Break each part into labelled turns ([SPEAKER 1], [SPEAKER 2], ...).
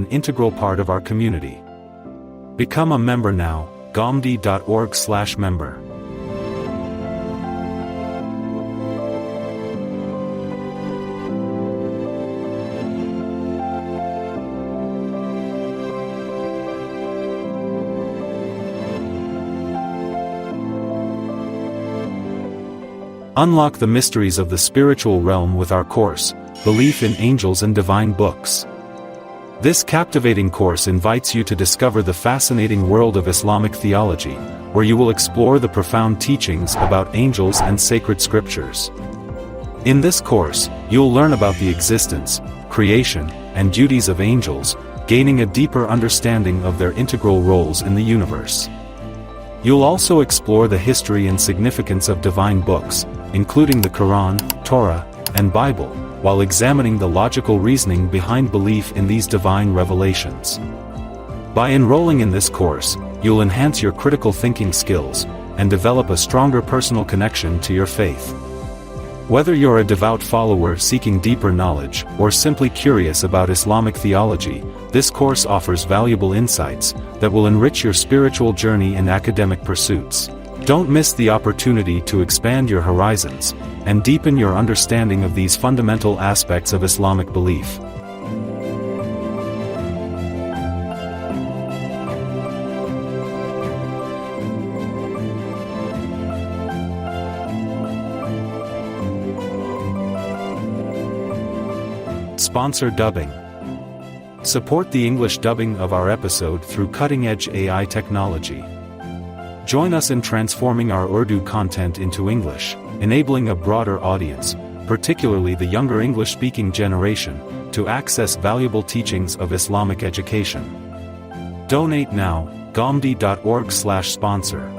[SPEAKER 1] an integral part of our community. Become a member now, gomd.org/member. Unlock the mysteries of the spiritual realm with our course, Belief in Angels and Divine Books. This captivating course invites you to discover the fascinating world of Islamic theology, where you will explore the profound teachings about angels and sacred scriptures. In this course, you'll learn about the existence, creation, and duties of angels, gaining a deeper understanding of their integral roles in the universe. You'll also explore the history and significance of divine books, including the Quran, Torah, and Bible, while examining the logical reasoning behind belief in these divine revelations. By enrolling in this course, you'll enhance your critical thinking skills, and develop a stronger personal connection to your faith. Whether you're a devout follower seeking deeper knowledge, or simply curious about Islamic theology, this course offers valuable insights that will enrich your spiritual journey and academic pursuits. Don't miss the opportunity to expand your horizons, and deepen your understanding of these fundamental aspects of Islamic belief. Sponsor dubbing. Support the English dubbing of our episode through cutting-edge AI technology. Join us in transforming our Urdu content into English, enabling a broader audience, particularly the younger English-speaking generation, to access valuable teachings of Islamic education. Donate now, gomd.org/sponsor.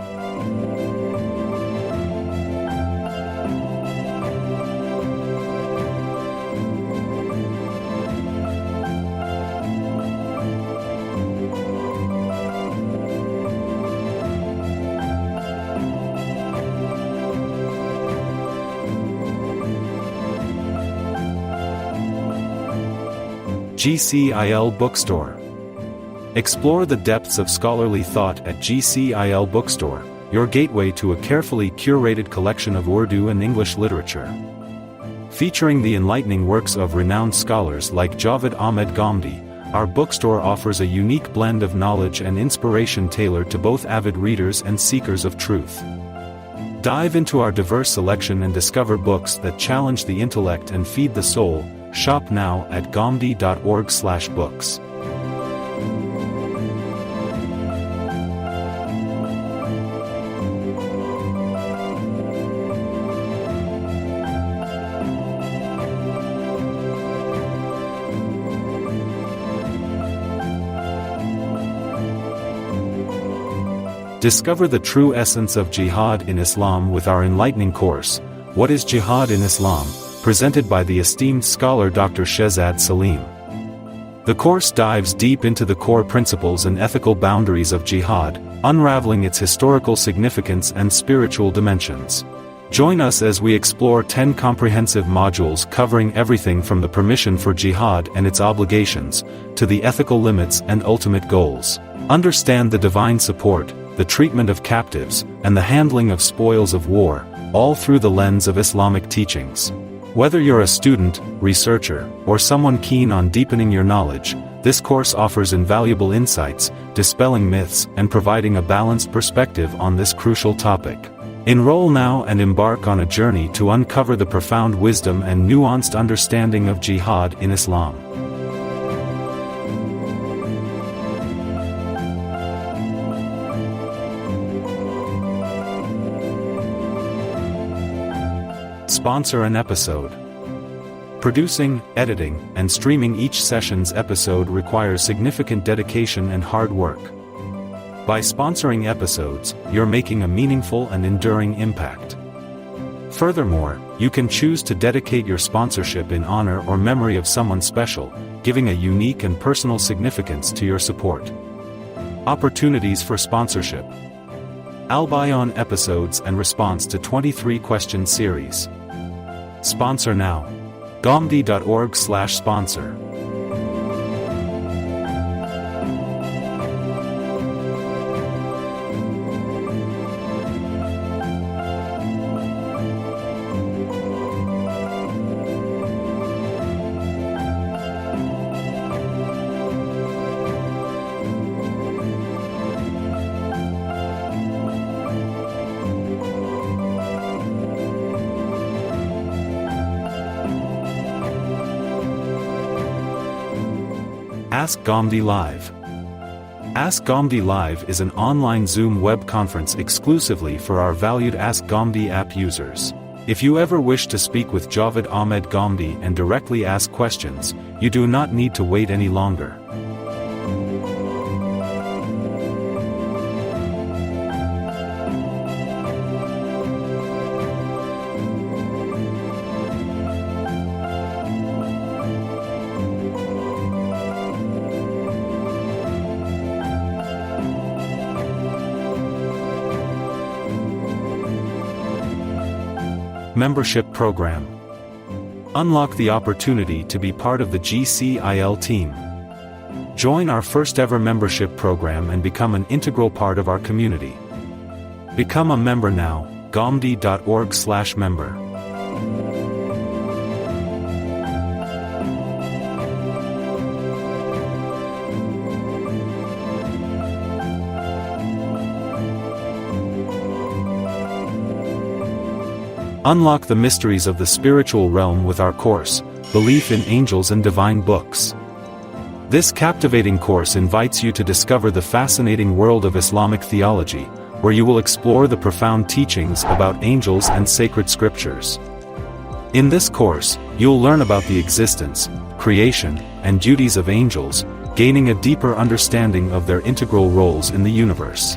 [SPEAKER 1] GCIL Bookstore. Explore the depths of scholarly thought at GCIL Bookstore, your gateway to a carefully curated collection of Urdu and English literature. Featuring the enlightening works of renowned scholars like Javed Ahmed Ghamdi, our bookstore offers a unique blend of knowledge and inspiration tailored to both avid readers and seekers of truth. Dive into our diverse selection and discover books that challenge the intellect and feed the soul. Shop now at gomd.org/books. Discover the true essence of jihad in Islam with our enlightening course, What is Jihad in Islam?, presented by the esteemed scholar Dr. Shehzad Salim. The course dives deep into the core principles and ethical boundaries of jihad, unraveling its historical significance and spiritual dimensions. Join us as we explore 10 comprehensive modules covering everything from the permission for jihad and its obligations, to the ethical limits and ultimate goals. Understand the divine support, the treatment of captives, and the handling of spoils of war, all through the lens of Islamic teachings. Whether you're a student, researcher, or someone keen on deepening your knowledge, this course offers invaluable insights, dispelling myths and providing a balanced perspective on this crucial topic. Enroll now and embark on a journey to uncover the profound wisdom and nuanced understanding of jihad in Islam. Sponsor an episode. Producing, editing, and streaming each session's episode requires significant dedication and hard work. By sponsoring episodes, you're making a meaningful and enduring impact. Furthermore, you can choose to dedicate your sponsorship in honor or memory of someone special, giving a unique and personal significance to your support. Opportunities for sponsorship. Al-Bayan episodes and response to 23-question series. Sponsor now. gomd.org/sponsor. Ask Gomdi Live. Ask Gomdi Live is an online Zoom web conference exclusively for our valued Ask Gomdi app users. If you ever wish to speak with Javed Ahmed Gomdi and directly ask questions, you do not need to wait any longer. Membership Program. Unlock the opportunity to be part of the GCIL team. Join our first ever membership program and become an integral part of our community. Become a member now, gomdi.org/member. Unlock the mysteries of the spiritual realm with our course, Belief in Angels and Divine Books. This captivating course invites you to discover the fascinating world of Islamic theology, where you will explore the profound teachings about angels and sacred scriptures. In this course, you'll learn about the existence, creation, and duties of angels, gaining a deeper understanding of their integral roles in the universe.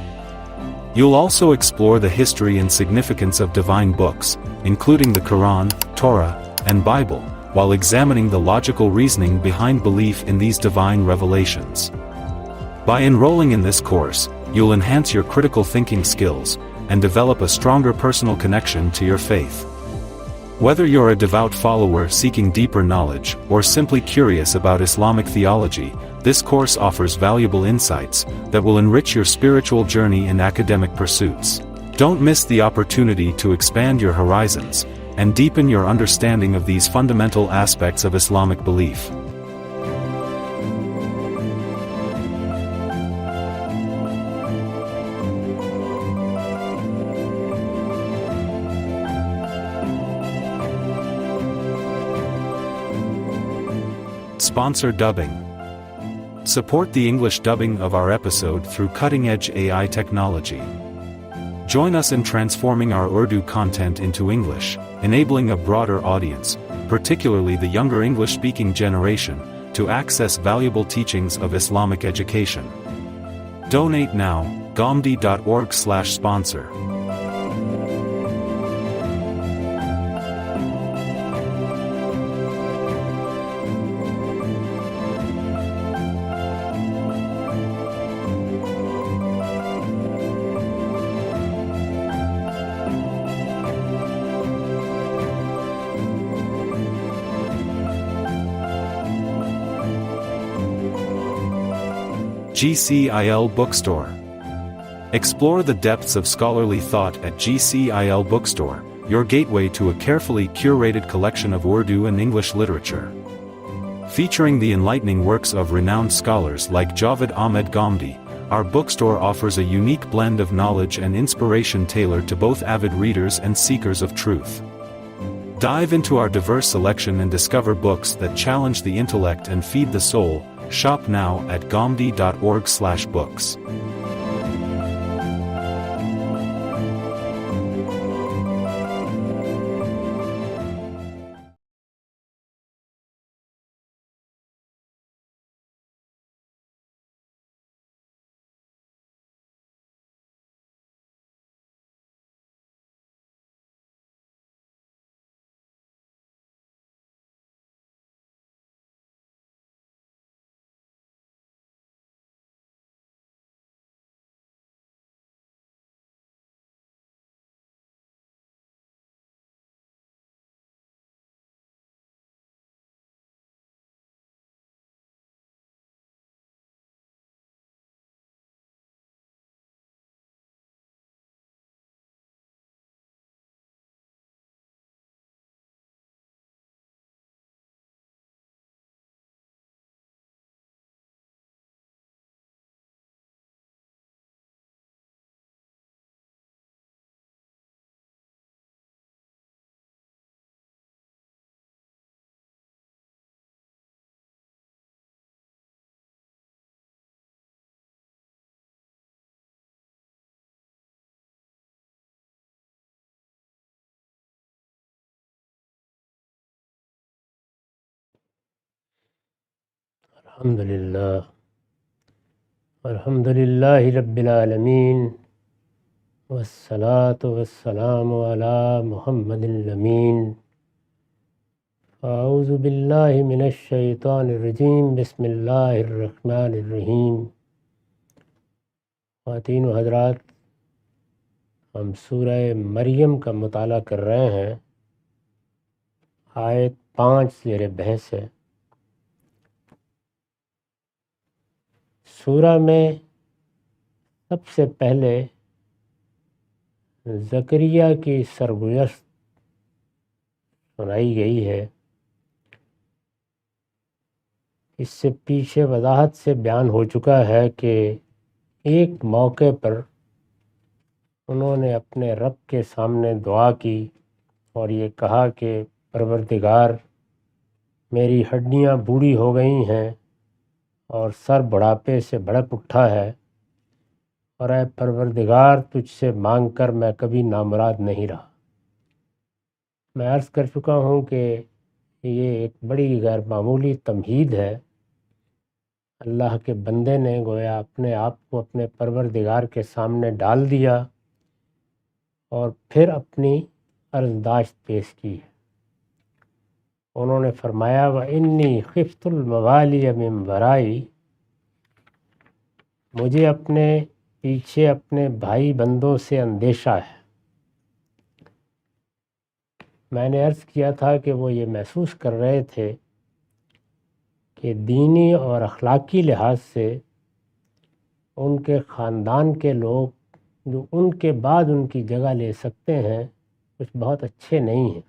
[SPEAKER 1] You'll also explore the history and significance of divine books, including the Quran, Torah, and Bible, while examining the logical reasoning behind belief in these divine revelations. By enrolling in this course, you'll enhance your critical thinking skills, and develop a stronger personal connection to your faith. Whether you're a devout follower seeking deeper knowledge, or simply curious about Islamic theology, this course offers valuable insights that will enrich your spiritual journey and academic pursuits. Don't miss the opportunity to expand your horizons and deepen your understanding of these fundamental aspects of Islamic belief. Sponsor dubbing. Support the English dubbing of our episode through cutting-edge AI technology. Join us in transforming our Urdu content into English, enabling a broader audience, particularly the younger English-speaking generation, to access valuable teachings of Islamic education. Donate now, gomdi.org/sponsor. GCIL Bookstore. Explore the depths of scholarly thought at GCIL Bookstore, your gateway to a carefully curated collection of Urdu and English literature. Featuring the enlightening works of renowned scholars like Javed Ahmed Gomdi, our bookstore offers a unique blend of knowledge and inspiration tailored to both avid readers and seekers of truth. Dive into our diverse selection and discover books that challenge the intellect and feed the soul. Shop now at gomdi.org/books.
[SPEAKER 2] الحمد للہ رب العالمین والصلاة والسلام علی محمد الامین اعوذ باللہ من الشیطان الرجیم بسم اللہ الرحمن الرحیم۔ خواتین و حضرات، ہم سورہ مریم کا مطالعہ کر رہے ہیں۔ آیت 5 زیر بحث ہے۔ سورہ میں سب سے پہلے زکریا کی سرگزشت سنائی گئی ہے۔ اس سے پیچھے وضاحت سے بیان ہو چکا ہے کہ ایک موقع پر انہوں نے اپنے رب کے سامنے دعا کی اور یہ کہا کہ پروردگار، میری ہڈیاں بوڑھی ہو گئی ہیں اور سر بڑھاپے سے بھڑک اٹھا ہے، اور اے پروردگار، تجھ سے مانگ کر میں کبھی نامراد نہیں رہا۔ میں عرض کر چکا ہوں کہ یہ ایک بڑی غیر معمولی تمہید ہے۔ اللہ کے بندے نے گویا اپنے آپ کو اپنے پروردگار کے سامنے ڈال دیا اور پھر اپنی عرضداشت پیش کی ہے۔ انہوں نے فرمایا وَإِنِّي خِفْتُ الْمَوَالِيَ مِنْ وَرَائِي، مجھے اپنے پیچھے اپنے بھائی بندوں سے اندیشہ ہے۔ میں نے عرض کیا تھا کہ وہ یہ محسوس کر رہے تھے کہ دینی اور اخلاقی لحاظ سے ان کے خاندان کے لوگ جو ان کے بعد ان کی جگہ لے سکتے ہیں کچھ بہت اچھے نہیں ہیں۔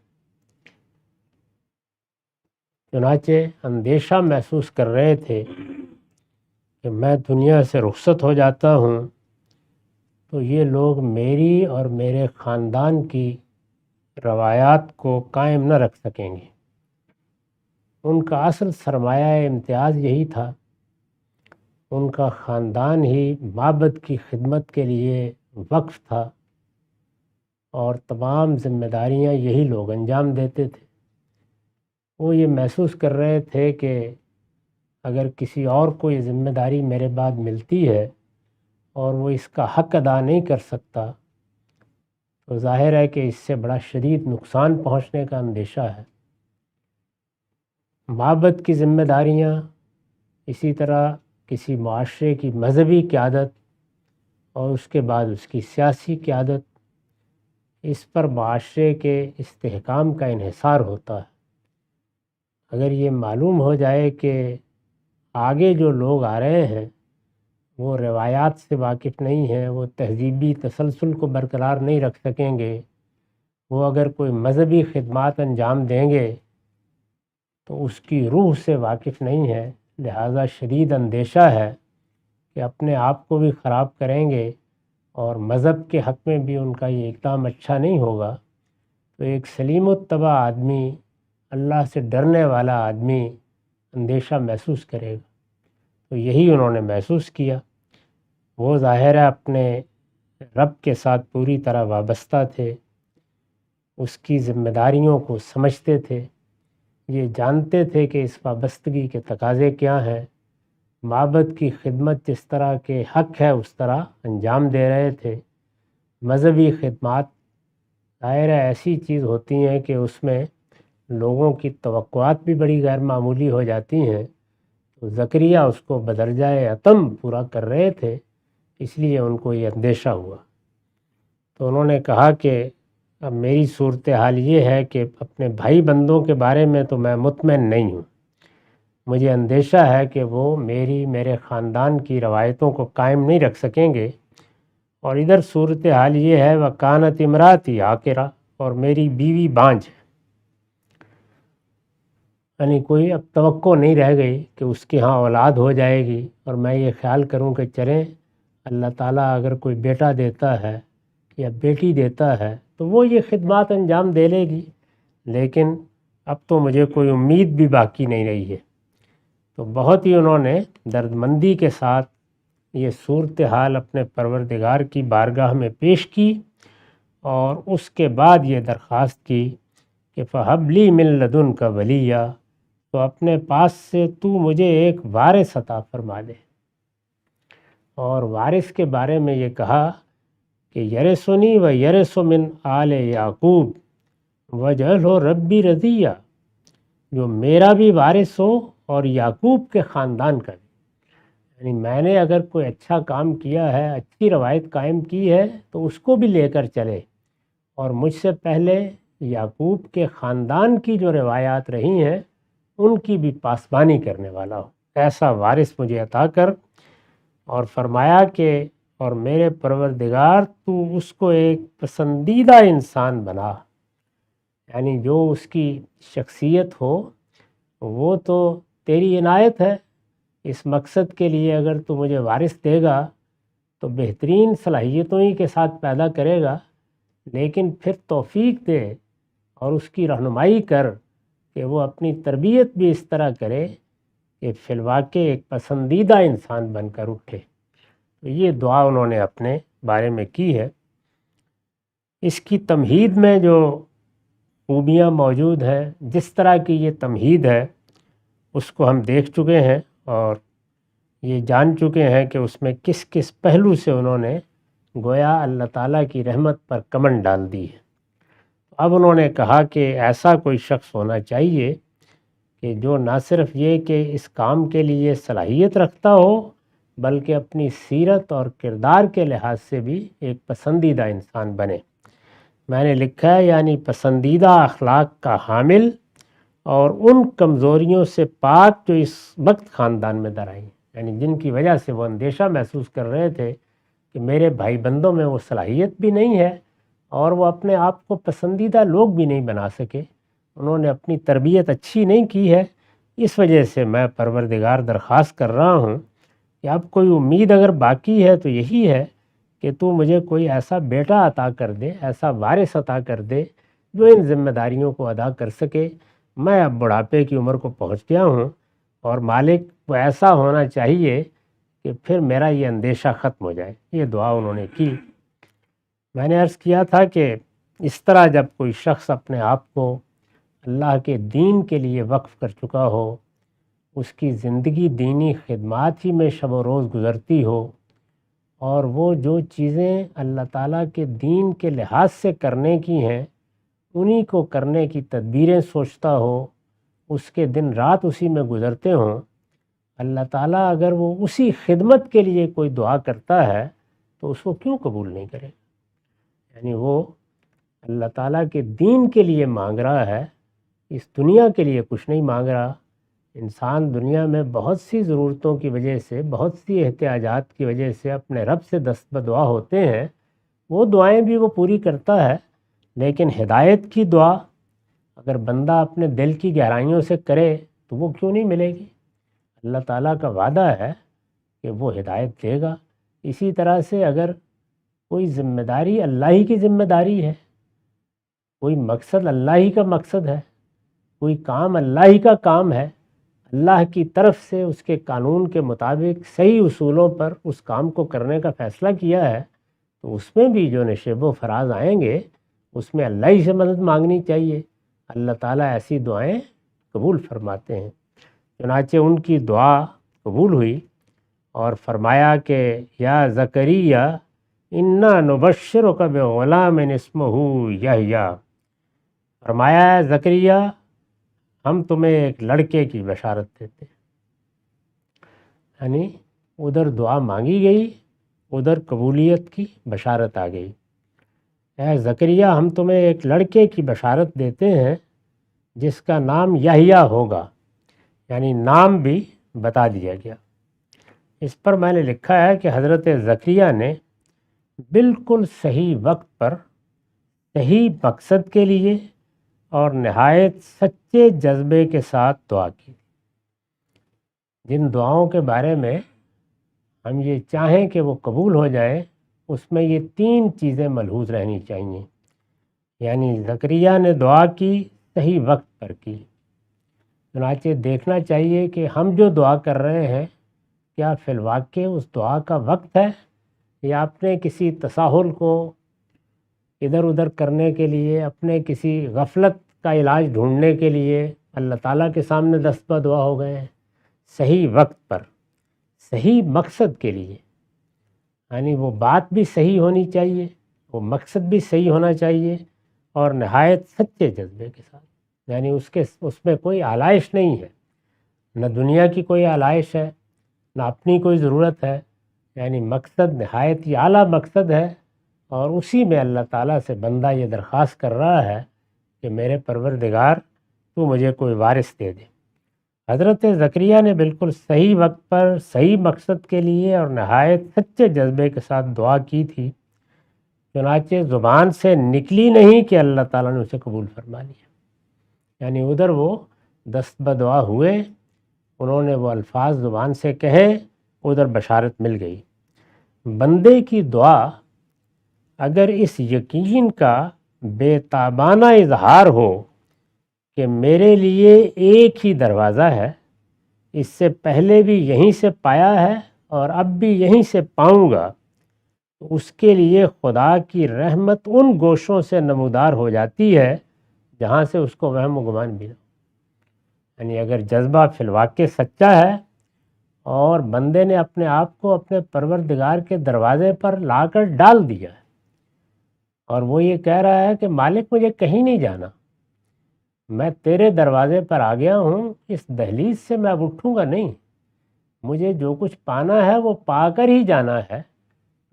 [SPEAKER 2] چنانچہ اندیشہ محسوس کر رہے تھے کہ میں دنیا سے رخصت ہو جاتا ہوں تو یہ لوگ میری اور میرے خاندان کی روایات کو قائم نہ رکھ سکیں گے۔ ان کا اصل سرمایہ امتیاز یہی تھا، ان کا خاندان ہی معبد کی خدمت کے لیے وقف تھا اور تمام ذمہ داریاں یہی لوگ انجام دیتے تھے۔ وہ یہ محسوس کر رہے تھے کہ اگر کسی اور کو یہ ذمہ داری میرے بعد ملتی ہے اور وہ اس کا حق ادا نہیں کر سکتا تو ظاہر ہے کہ اس سے بڑا شدید نقصان پہنچنے کا اندیشہ ہے۔ معبد کی ذمہ داریاں، اسی طرح کسی معاشرے کی مذہبی قیادت اور اس کے بعد اس کی سیاسی قیادت، اس پر معاشرے کے استحکام کا انحصار ہوتا ہے۔ اگر یہ معلوم ہو جائے کہ آگے جو لوگ آ رہے ہیں وہ روایات سے واقف نہیں ہیں، وہ تہذیبی تسلسل کو برقرار نہیں رکھ سکیں گے، وہ اگر کوئی مذہبی خدمات انجام دیں گے تو اس کی روح سے واقف نہیں ہے، لہٰذا شدید اندیشہ ہے کہ اپنے آپ کو بھی خراب کریں گے اور مذہب کے حق میں بھی ان کا یہ اقدام اچھا نہیں ہوگا۔ تو ایک سلیم الطبع آدمی، اللہ سے ڈرنے والا آدمی اندیشہ محسوس کرے گا۔ تو یہی انہوں نے محسوس کیا۔ وہ ظاہر ہے اپنے رب کے ساتھ پوری طرح وابستہ تھے، اس کی ذمہ داریوں کو سمجھتے تھے، یہ جانتے تھے کہ اس وابستگی کے تقاضے کیا ہیں۔ معبد کی خدمت جس طرح کے حق ہے اس طرح انجام دے رہے تھے۔ مذہبی خدمات ظاہر ہے ایسی چیز ہوتی ہیں کہ اس میں لوگوں کی توقعات بھی بڑی غیر معمولی ہو جاتی ہیں، تو زکریا اس کو بدرجۂ اتم پورا کر رہے تھے، اس لیے ان کو یہ اندیشہ ہوا۔ تو انہوں نے کہا کہ اب میری صورتحال یہ ہے کہ اپنے بھائی بندوں کے بارے میں تو میں مطمئن نہیں ہوں، مجھے اندیشہ ہے کہ وہ میرے خاندان کی روایتوں کو قائم نہیں رکھ سکیں گے، اور ادھر صورتحال یہ ہے وَكَانَتِ امْرَأَتِي عَاقِرَةً، اور میری بیوی بانجھ ہے، یعنی کوئی اب توقع نہیں رہ گئی کہ اس کے ہاں اولاد ہو جائے گی، اور میں یہ خیال کروں کہ چلیں اللہ تعالیٰ اگر کوئی بیٹا دیتا ہے یا بیٹی دیتا ہے تو وہ یہ خدمات انجام دے لے گی، لیکن اب تو مجھے کوئی امید بھی باقی نہیں رہی ہے۔ تو بہت ہی انہوں نے درد مندی کے ساتھ یہ صورتحال اپنے پروردگار کی بارگاہ میں پیش کی، اور اس کے بعد یہ درخواست کی کہ فَهَبْ لِي مِن لَّدُنْكَ وَلِيًّا، تو اپنے پاس سے تو مجھے ایک وارث عطا فرما دے۔ اور وارث کے بارے میں یہ کہا کہ یرثنی و یرث من آل یعقوب وجعلہ ربی رضیہ، جو میرا بھی وارث ہو اور یعقوب کے خاندان کا بھی۔ یعنی میں نے اگر کوئی اچھا کام کیا ہے، اچھی روایت قائم کی ہے، تو اس کو بھی لے کر چلے، اور مجھ سے پہلے یعقوب کے خاندان کی جو روایات رہی ہیں ان کی بھی پاسبانی کرنے والا ہو، ایسا وارث مجھے عطا کر۔ اور فرمایا کہ اور میرے پروردگار تو اس کو ایک پسندیدہ انسان بنا، یعنی جو اس کی شخصیت ہو وہ تو تیری عنایت ہے۔ اس مقصد کے لیے اگر تو مجھے وارث دے گا تو بہترین صلاحیتوں ہی کے ساتھ پیدا کرے گا، لیکن پھر توفیق دے اور اس کی رہنمائی کر کہ وہ اپنی تربیت بھی اس طرح کرے کہ فی الواقع ایک پسندیدہ انسان بن کر اٹھے۔ تو یہ دعا انہوں نے اپنے بارے میں کی ہے۔ اس کی تمہید میں جو خوبیاں موجود ہیں، جس طرح کی یہ تمہید ہے، اس کو ہم دیکھ چکے ہیں اور یہ جان چکے ہیں کہ اس میں کس کس پہلو سے انہوں نے گویا اللہ تعالیٰ کی رحمت پر کمند ڈال دی ہے۔ اب انہوں نے کہا کہ ایسا کوئی شخص ہونا چاہیے کہ جو نہ صرف یہ کہ اس کام کے لیے صلاحیت رکھتا ہو، بلکہ اپنی سیرت اور کردار کے لحاظ سے بھی ایک پسندیدہ انسان بنے۔ میں نے لکھا ہے یعنی پسندیدہ اخلاق کا حامل اور ان کمزوریوں سے پاک جو اس وقت خاندان میں در آئی ہیں، یعنی جن کی وجہ سے وہ اندیشہ محسوس کر رہے تھے کہ میرے بھائی بندوں میں وہ صلاحیت بھی نہیں ہے اور وہ اپنے آپ کو پسندیدہ لوگ بھی نہیں بنا سکے، انہوں نے اپنی تربیت اچھی نہیں کی ہے۔ اس وجہ سے میں پروردگار درخواست کر رہا ہوں کہ اب کوئی امید اگر باقی ہے تو یہی ہے کہ تو مجھے کوئی ایسا بیٹا عطا کر دے، ایسا وارث عطا کر دے جو ان ذمہ داریوں کو ادا کر سکے۔ میں اب بڑھاپے کی عمر کو پہنچ گیا ہوں اور مالک وہ ایسا ہونا چاہیے کہ پھر میرا یہ اندیشہ ختم ہو جائے۔ یہ دعا انہوں نے کی۔ میں نے عرض کیا تھا کہ اس طرح جب کوئی شخص اپنے آپ کو اللہ کے دین کے لیے وقف کر چکا ہو، اس کی زندگی دینی خدمات ہی میں شب و روز گزرتی ہو، اور وہ جو چیزیں اللہ تعالیٰ کے دین کے لحاظ سے کرنے کی ہیں انہی کو کرنے کی تدبیریں سوچتا ہو، اس کے دن رات اسی میں گزرتے ہوں، اللہ تعالیٰ اگر وہ اسی خدمت کے لیے کوئی دعا کرتا ہے تو اس کو کیوں قبول نہیں کرے؟ یعنی وہ اللہ تعالیٰ کے دین کے لیے مانگ رہا ہے، اس دنیا کے لیے کچھ نہیں مانگ رہا۔ انسان دنیا میں بہت سی ضرورتوں کی وجہ سے، بہت سی احتیاجات کی وجہ سے اپنے رب سے دست بدعا ہوتے ہیں، وہ دعائیں بھی وہ پوری کرتا ہے، لیکن ہدایت کی دعا اگر بندہ اپنے دل کی گہرائیوں سے کرے تو وہ کیوں نہیں ملے گی؟ اللہ تعالیٰ کا وعدہ ہے کہ وہ ہدایت دے گا۔ اسی طرح سے اگر کوئی ذمہ داری اللہ ہی کی ذمہ داری ہے، کوئی مقصد اللہ ہی کا مقصد ہے، کوئی کام اللہ ہی کا کام ہے، اللہ کی طرف سے اس کے قانون کے مطابق صحیح اصولوں پر اس کام کو کرنے کا فیصلہ کیا ہے، تو اس میں بھی جو نشیب و فراز آئیں گے اس میں اللہ ہی سے مدد مانگنی چاہیے۔ اللہ تعالیٰ ایسی دعائیں قبول فرماتے ہیں۔ چنانچہ ان کی دعا قبول ہوئی اور فرمایا کہ یا زکریا انا نبشرک بغلام اسمہ یحییٰ، فرمایا ہے زکریا ہم تمہیں ایک لڑکے کی بشارت دیتے ہیں۔ یعنی ادھر دعا مانگی گئی، ادھر قبولیت کی بشارت آ گئی۔ اے زکریا ہم تمہیں ایک لڑکے کی بشارت دیتے ہیں جس کا نام یحییٰ ہوگا، یعنی نام بھی بتا دیا گیا۔ اس پر میں نے لکھا ہے کہ حضرت زکریا نے بالکل صحیح وقت پر صحیح مقصد کے لیے اور نہایت سچے جذبے کے ساتھ دعا کی۔ جن دعاؤں کے بارے میں ہم یہ چاہیں کہ وہ قبول ہو جائیں، اس میں یہ 3 چیزیں ملحوظ رہنی چاہیے۔ یعنی زکریا نے دعا کی، صحیح وقت پر کی۔ چنانچہ دیکھنا چاہیے کہ ہم جو دعا کر رہے ہیں کیا فی الواقع اس دعا کا وقت ہے، یا اپنے کسی تساہل کو ادھر ادھر کرنے کے لیے، اپنے کسی غفلت کا علاج ڈھونڈنے کے لیے اللہ تعالیٰ کے سامنے دستبہ دعا ہو گئے ہیں، صحیح وقت پر، صحیح مقصد کے لیے، یعنی وہ بات بھی صحیح ہونی چاہیے، وہ مقصد بھی صحیح ہونا چاہیے، اور نہایت سچے جذبے کے ساتھ، یعنی اس میں کوئی آلائش نہیں ہے، نہ دنیا کی کوئی آلائش ہے، نہ اپنی کوئی ضرورت ہے، یعنی مقصد نہایت ہی اعلیٰ مقصد ہے، اور اسی میں اللہ تعالیٰ سے بندہ یہ درخواست کر رہا ہے کہ میرے پروردگار تو مجھے کوئی وارث دے دے۔ حضرت زکریا نے بالکل صحیح وقت پر صحیح مقصد کے لیے اور نہایت سچے جذبے کے ساتھ دعا کی تھی، چنانچہ زبان سے نکلی نہیں کہ اللہ تعالیٰ نے اسے قبول فرما لیا، یعنی ادھر وہ دست بدعا ہوئے، انہوں نے وہ الفاظ زبان سے کہے، ادھر بشارت مل گئی۔ بندے کی دعا اگر اس یقین کا بے تابانہ اظہار ہو کہ میرے لیے ایک ہی دروازہ ہے، اس سے پہلے بھی یہیں سے پایا ہے اور اب بھی یہیں سے پاؤں گا، تو اس کے لیے خدا کی رحمت ان گوشوں سے نمودار ہو جاتی ہے جہاں سے اس کو وہم و گمان بھی نہ ہو۔ یعنی اگر جذبہ فی الواقع سچا ہے اور بندے نے اپنے آپ کو اپنے پروردگار کے دروازے پر لا کر ڈال دیا ہے، اور وہ یہ کہہ رہا ہے کہ مالک مجھے کہیں نہیں جانا، میں تیرے دروازے پر آ گیا ہوں، اس دہلیز سے میں اب اٹھوں گا نہیں، مجھے جو کچھ پانا ہے وہ پا کر ہی جانا ہے،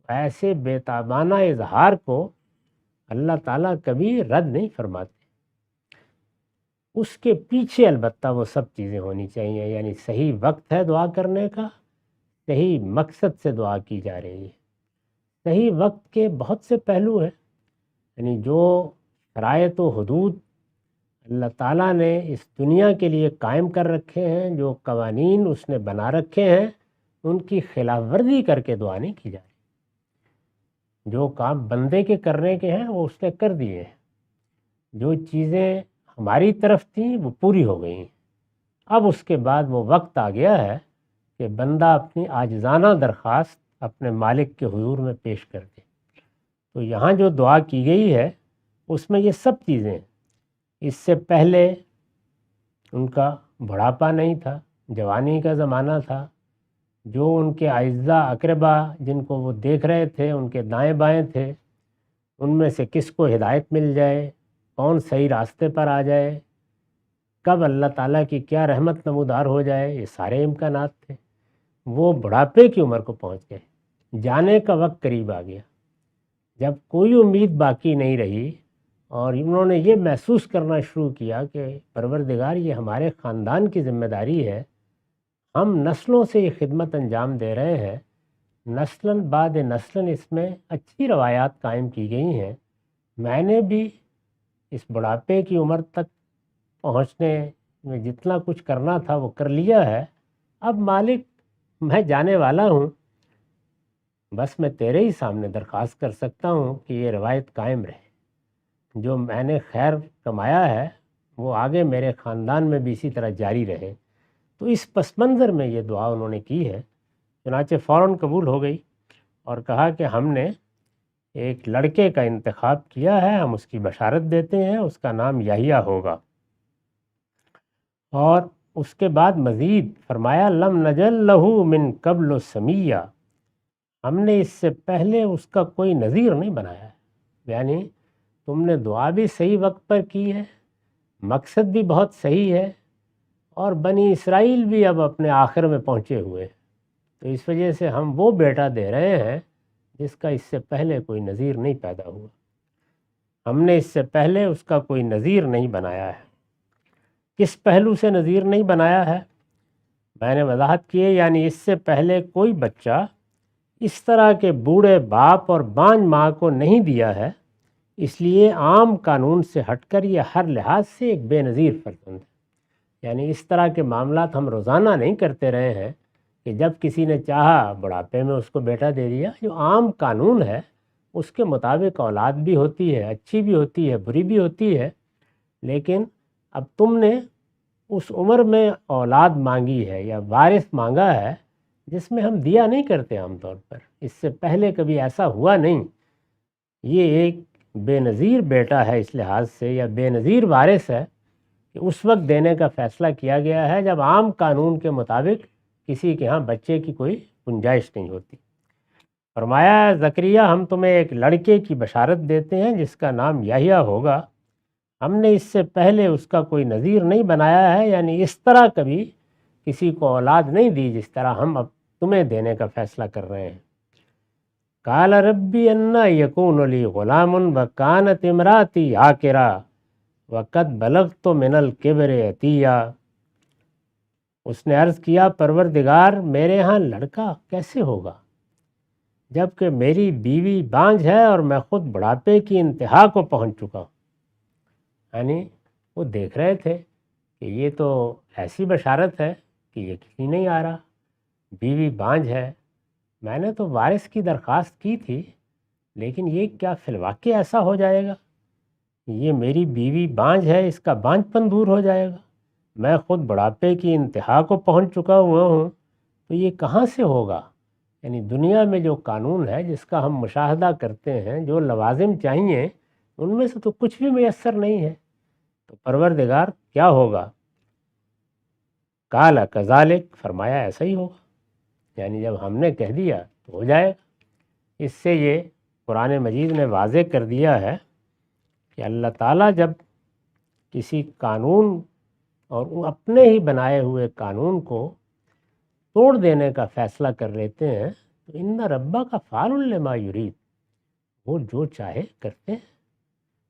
[SPEAKER 2] ایسے بے تابانہ اظہار کو اللہ تعالیٰ کبھی رد نہیں فرماتے۔ اس کے پیچھے البتہ وہ سب چیزیں ہونی چاہیے، یعنی صحیح وقت ہے دعا کرنے کا، صحیح مقصد سے دعا کی جا رہی ہے۔ صحیح وقت کے بہت سے پہلو ہیں، یعنی جو شرائط و حدود اللہ تعالیٰ نے اس دنیا کے لیے قائم کر رکھے ہیں، جو قوانین اس نے بنا رکھے ہیں، ان کی خلاف ورزی کر کے دعا نہیں کی جا رہی۔ جو کام بندے کے کرنے کے ہیں وہ اس نے کر دیے ہیں، جو چیزیں ہماری طرف تھیں وہ پوری ہو گئی ہیں، اب اس کے بعد وہ وقت آ گیا ہے کہ بندہ اپنی عاجزانہ درخواست اپنے مالک کے حضور میں پیش کر دے۔ تو یہاں جو دعا کی گئی ہے اس میں یہ سب چیزیں ہیں۔ اس سے پہلے ان کا بڑھاپا نہیں تھا، جوانی کا زمانہ تھا، جو ان کے اعزاء اقربا جن کو وہ دیکھ رہے تھے ان کے دائیں بائیں تھے، ان میں سے کس کو ہدایت مل جائے، کون صحیح راستے پر آ جائے، کب اللہ تعالیٰ کی کیا رحمت نمودار ہو جائے، یہ سارے امکانات تھے۔ وہ بڑھاپے کی عمر کو پہنچ گئے، جانے کا وقت قریب آ گیا، جب کوئی امید باقی نہیں رہی، اور انہوں نے یہ محسوس کرنا شروع کیا کہ پروردگار یہ ہمارے خاندان کی ذمہ داری ہے، ہم نسلوں سے یہ خدمت انجام دے رہے ہیں، نسلاً بعد نسلاً اس میں اچھی روایات قائم کی گئی ہیں، میں نے بھی اس بڑھاپے کی عمر تک پہنچنے میں جتنا کچھ کرنا تھا وہ کر لیا ہے، اب مالک میں جانے والا ہوں، بس میں تیرے ہی سامنے درخواست کر سکتا ہوں کہ یہ روایت قائم رہے، جو میں نے خیر کمایا ہے وہ آگے میرے خاندان میں بھی اسی طرح جاری رہے۔ تو اس پس منظر میں یہ دعا انہوں نے کی ہے، چنانچہ فوراً قبول ہو گئی، اور کہا کہ ہم نے ایک لڑکے کا انتخاب کیا ہے، ہم اس کی بشارت دیتے ہیں، اس کا نام یحییٰ ہوگا۔ اور اس کے بعد مزید فرمایا لم نجل لہو من قبل سمیہ، ہم نے اس سے پہلے اس کا کوئی نظیر نہیں بنایا ہے، یعنی تم نے دعا بھی صحیح وقت پر کی ہے، مقصد بھی بہت صحیح ہے، اور بنی اسرائیل بھی اب اپنے آخر میں پہنچے ہوئے، تو اس وجہ سے ہم وہ بیٹا دے رہے ہیں جس کا اس سے پہلے کوئی نظیر نہیں پیدا ہوا، ہم نے اس سے پہلے اس کا کوئی نظیر نہیں بنایا ہے۔ کس پہلو سے نظیر نہیں بنایا ہے میں نے وضاحت کی ہے، یعنی اس سے پہلے کوئی بچہ اس طرح کے بوڑھے باپ اور بانجھ ماں کو نہیں دیا ہے، اس لیے عام قانون سے ہٹ کر یہ ہر لحاظ سے ایک بے نظیر فرزند ہے، یعنی اس طرح کے معاملات ہم روزانہ نہیں کرتے رہے ہیں کہ جب کسی نے چاہا بڑھاپے میں اس کو بیٹا دے دیا، جو عام قانون ہے اس کے مطابق اولاد بھی ہوتی ہے، اچھی بھی ہوتی ہے، بری بھی ہوتی ہے، لیکن اب تم نے اس عمر میں اولاد مانگی ہے یا وارث مانگا ہے جس میں ہم دیا نہیں کرتے عام طور پر، اس سے پہلے کبھی ایسا ہوا نہیں، یہ ایک بے نظیر بیٹا ہے اس لحاظ سے، یا بے نظیر وارث ہے کہ اس وقت دینے کا فیصلہ کیا گیا ہے جب عام قانون کے مطابق کسی کے ہاں بچے کی کوئی گنجائش نہیں ہوتی۔ فرمایا زکریہ ہم تمہیں ایک لڑکے کی بشارت دیتے ہیں جس کا نام یحییٰ ہوگا، ہم نے اس سے پہلے اس کا کوئی نظیر نہیں بنایا ہے، یعنی اس طرح کبھی کسی کو اولاد نہیں دی جس طرح ہم اب تمہیں دینے کا فیصلہ کر رہے ہیں۔ قال ربی انا یکون لی غلام وکانت امراتی عاقرا وقد بلغت من الکبر عتیا۔ اس نے عرض کیا پروردگار میرے ہاں لڑکا کیسے ہوگا جب کہ میری بیوی بانجھ ہے اور میں خود بڑھاپے کی انتہا کو پہنچ چکا ہوں۔ یعنی وہ دیکھ رہے تھے کہ یہ تو ایسی بشارت ہے کہ یقین نہیں آ رہا، بیوی بانجھ ہے، میں نے تو وارث کی درخواست کی تھی لیکن یہ کیا فی الواقع ایسا ہو جائے گا؟ یہ میری بیوی بانجھ ہے، اس کا بانجھ پن دور ہو جائے گا، میں خود بڑھاپے کی انتہا کو پہنچ چکا ہوا ہوں، تو یہ کہاں سے ہوگا؟ یعنی دنیا میں جو قانون ہے جس کا ہم مشاہدہ کرتے ہیں، جو لوازم چاہیے، ان میں سے تو کچھ بھی میسر نہیں ہے، تو پروردگار کیا ہوگا؟ قال کذالک، فرمایا ایسا ہی ہوگا، یعنی جب ہم نے کہہ دیا تو ہو جائے گا۔ اس سے یہ قرآن مجید نے واضح کر دیا ہے کہ اللہ تعالیٰ جب کسی قانون اور اپنے ہی بنائے ہوئے قانون کو توڑ دینے کا فیصلہ کر لیتے ہیں تو ان ربا کا فعال لما یرید، وہ جو چاہے کرتے ہیں۔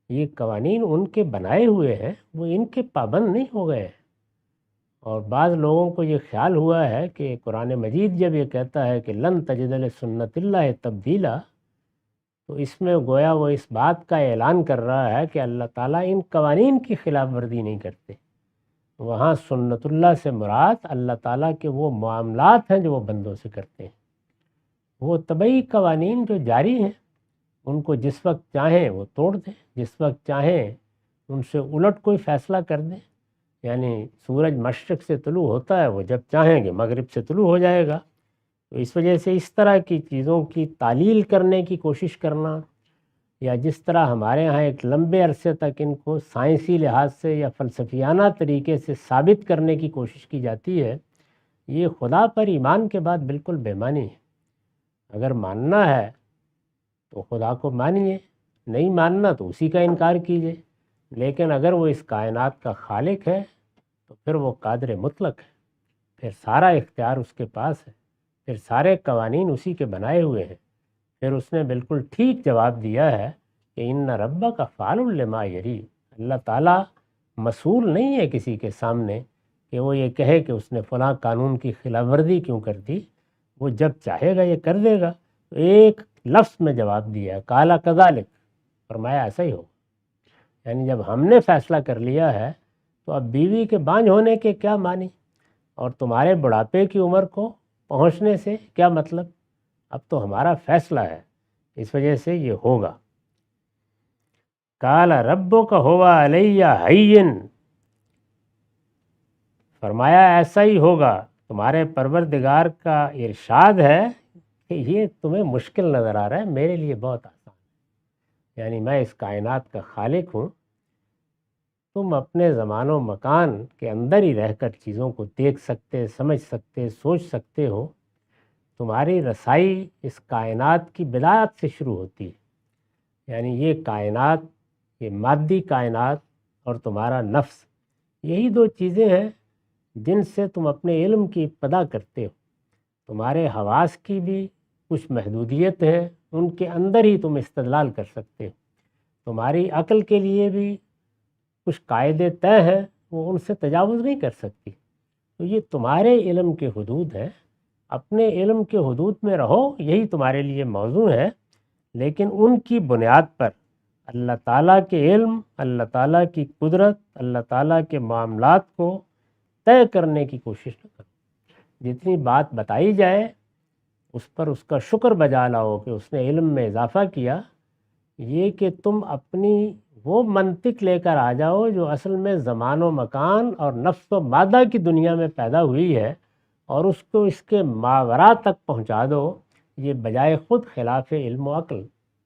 [SPEAKER 2] یہ قوانین ان کے بنائے ہوئے ہیں، وہ ان کے پابند نہیں ہو گئے ہیں۔ اور بعض لوگوں کو یہ خیال ہوا ہے کہ قرآن مجید جب یہ کہتا ہے کہ لن تجد لسنت اللہ تبدیلا، تو اس میں گویا وہ اس بات کا اعلان کر رہا ہے کہ اللہ تعالیٰ ان قوانین کی خلاف ورزی نہیں کرتے۔ وہاں سنت اللہ سے مراد اللہ تعالیٰ کے وہ معاملات ہیں جو وہ بندوں سے کرتے ہیں، وہ طبعی قوانین جو جاری ہیں ان کو جس وقت چاہیں وہ توڑ دیں، جس وقت چاہیں ان سے الٹ کوئی فیصلہ کر دیں۔ یعنی سورج مشرق سے طلوع ہوتا ہے، وہ جب چاہیں گے مغرب سے طلوع ہو جائے گا۔ تو اس وجہ سے اس طرح کی چیزوں کی تعلیل کرنے کی کوشش کرنا، یا جس طرح ہمارے ہاں ایک لمبے عرصے تک ان کو سائنسی لحاظ سے یا فلسفیانہ طریقے سے ثابت کرنے کی کوشش کی جاتی ہے، یہ خدا پر ایمان کے بعد بالکل بے معنی ہے۔ اگر ماننا ہے تو خدا کو مانیے، نہیں ماننا تو اسی کا انکار کیجیے، لیکن اگر وہ اس کائنات کا خالق ہے تو پھر وہ قادر مطلق ہے، پھر سارا اختیار اس کے پاس ہے، پھر سارے قوانین اسی کے بنائے ہوئے ہیں۔ پھر اس نے بالکل ٹھیک جواب دیا ہے کہ ان ربا کا فعال لما یرید، اللہ تعالیٰ مسئول نہیں ہے کسی کے سامنے کہ وہ یہ کہے کہ اس نے فلاں قانون کی خلاف ورزی کیوں کر دی، وہ جب چاہے گا یہ کر دے گا۔ تو ایک لفظ میں جواب دیا ہے، قال کذالک، فرمایا ایسا ہی ہو۔ یعنی جب ہم نے فیصلہ کر لیا ہے تو اب بیوی کے بانجھ ہونے کے کیا معنی، اور تمہارے بڑھاپے کی عمر کو پہنچنے سے کیا مطلب، اب تو ہمارا فیصلہ ہے، اس وجہ سے یہ ہوگا۔ قال ربک ہوا علیہ ہین، فرمایا ایسا ہی ہوگا، تمہارے پروردگار کا ارشاد ہے کہ یہ تمہیں مشکل نظر آ رہا ہے، میرے لیے بہت آسان ہے۔ یعنی میں اس کائنات کا خالق ہوں، تم اپنے زمان و مکان کے اندر ہی رہ کر چیزوں کو دیکھ سکتے، سمجھ سکتے، سوچ سکتے ہو۔ تمہاری رسائی اس کائنات کی بدایت سے شروع ہوتی ہے، یعنی یہ کائنات، یہ مادی کائنات اور تمہارا نفس، یہی دو چیزیں ہیں جن سے تم اپنے علم کی ابتدا کرتے ہو۔ تمہارے حواس کی بھی کچھ محدودیت ہے، ان کے اندر ہی تم استدلال کر سکتے ہو۔ تمہاری عقل کے لیے بھی کچھ قاعدے طے ہیں، وہ ان سے تجاوز نہیں کر سکتی۔ تو یہ تمہارے علم کے حدود ہیں، اپنے علم کے حدود میں رہو، یہی تمہارے لیے موضوع ہے، لیکن ان کی بنیاد پر اللہ تعالیٰ کے علم، اللہ تعالیٰ کی قدرت، اللہ تعالیٰ کے معاملات کو طے کرنے کی کوشش نہ کرو۔ جتنی بات بتائی جائے اس پر اس کا شکر بجا لاؤ کہ اس نے علم میں اضافہ کیا۔ یہ کہ تم اپنی وہ منطق لے کر آ جاؤ جو اصل میں زمان و مکان اور نفس و مادہ کی دنیا میں پیدا ہوئی ہے، اور اس کو اس کے ماورا تک پہنچا دو، یہ بجائے خود خلاف علم و عقل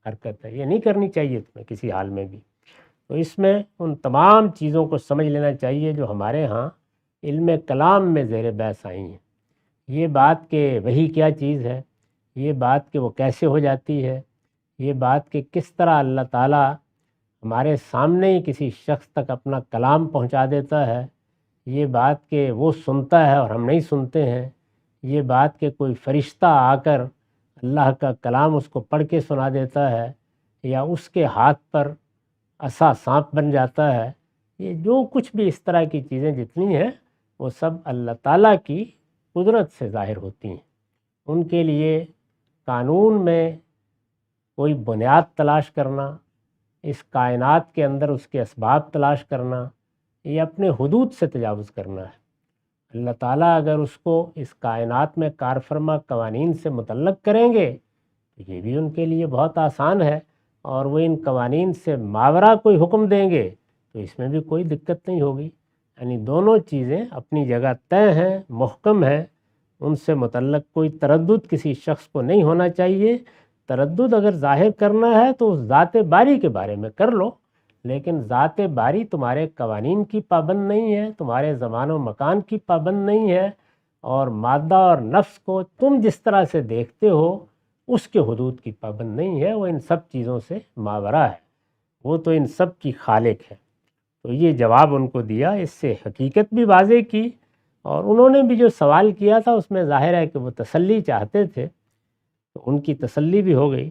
[SPEAKER 2] حرکت ہے، یہ نہیں کرنی چاہیے تمہیں کسی حال میں بھی۔ تو اس میں ان تمام چیزوں کو سمجھ لینا چاہیے جو ہمارے ہاں علم کلام میں زیر بحث آئی ہیں۔ یہ بات کہ وحی کیا چیز ہے، یہ بات کہ وہ کیسے ہو جاتی ہے، یہ بات کہ کس طرح اللہ تعالیٰ ہمارے سامنے ہی کسی شخص تک اپنا کلام پہنچا دیتا ہے، یہ بات کہ وہ سنتا ہے اور ہم نہیں سنتے ہیں، یہ بات کہ کوئی فرشتہ آ کر اللہ کا کلام اس کو پڑھ کے سنا دیتا ہے یا اس کے ہاتھ پر عصا سانپ بن جاتا ہے، یہ جو کچھ بھی اس طرح کی چیزیں جتنی ہیں وہ سب اللہ تعالیٰ کی قدرت سے ظاہر ہوتی ہیں۔ ان کے لیے قانون میں کوئی بنیاد تلاش کرنا، اس کائنات کے اندر اس کے اسباب تلاش کرنا، یہ اپنے حدود سے تجاوز کرنا ہے۔ اللہ تعالیٰ اگر اس کو اس کائنات میں کار فرما قوانین سے متعلق کریں گے تو یہ بھی ان کے لیے بہت آسان ہے، اور وہ ان قوانین سے ماورا کوئی حکم دیں گے تو اس میں بھی کوئی دقت نہیں ہوگی۔ یعنی دونوں چیزیں اپنی جگہ طے ہیں، محکم ہیں، ان سے متعلق کوئی تردد کسی شخص کو نہیں ہونا چاہیے۔ تردد اگر ظاہر کرنا ہے تو اس ذات باری کے بارے میں کر لو، لیکن ذات باری تمہارے قوانین کی پابند نہیں ہے، تمہارے زمان و مکان کی پابند نہیں ہے، اور مادہ اور نفس کو تم جس طرح سے دیکھتے ہو اس کے حدود کی پابند نہیں ہے، وہ ان سب چیزوں سے ماورا ہے، وہ تو ان سب کی خالق ہے۔ تو یہ جواب ان کو دیا، اس سے حقیقت بھی واضح کی، اور انہوں نے بھی جو سوال کیا تھا اس میں ظاہر ہے کہ وہ تسلی چاہتے تھے، تو ان کی تسلی بھی ہو گئی۔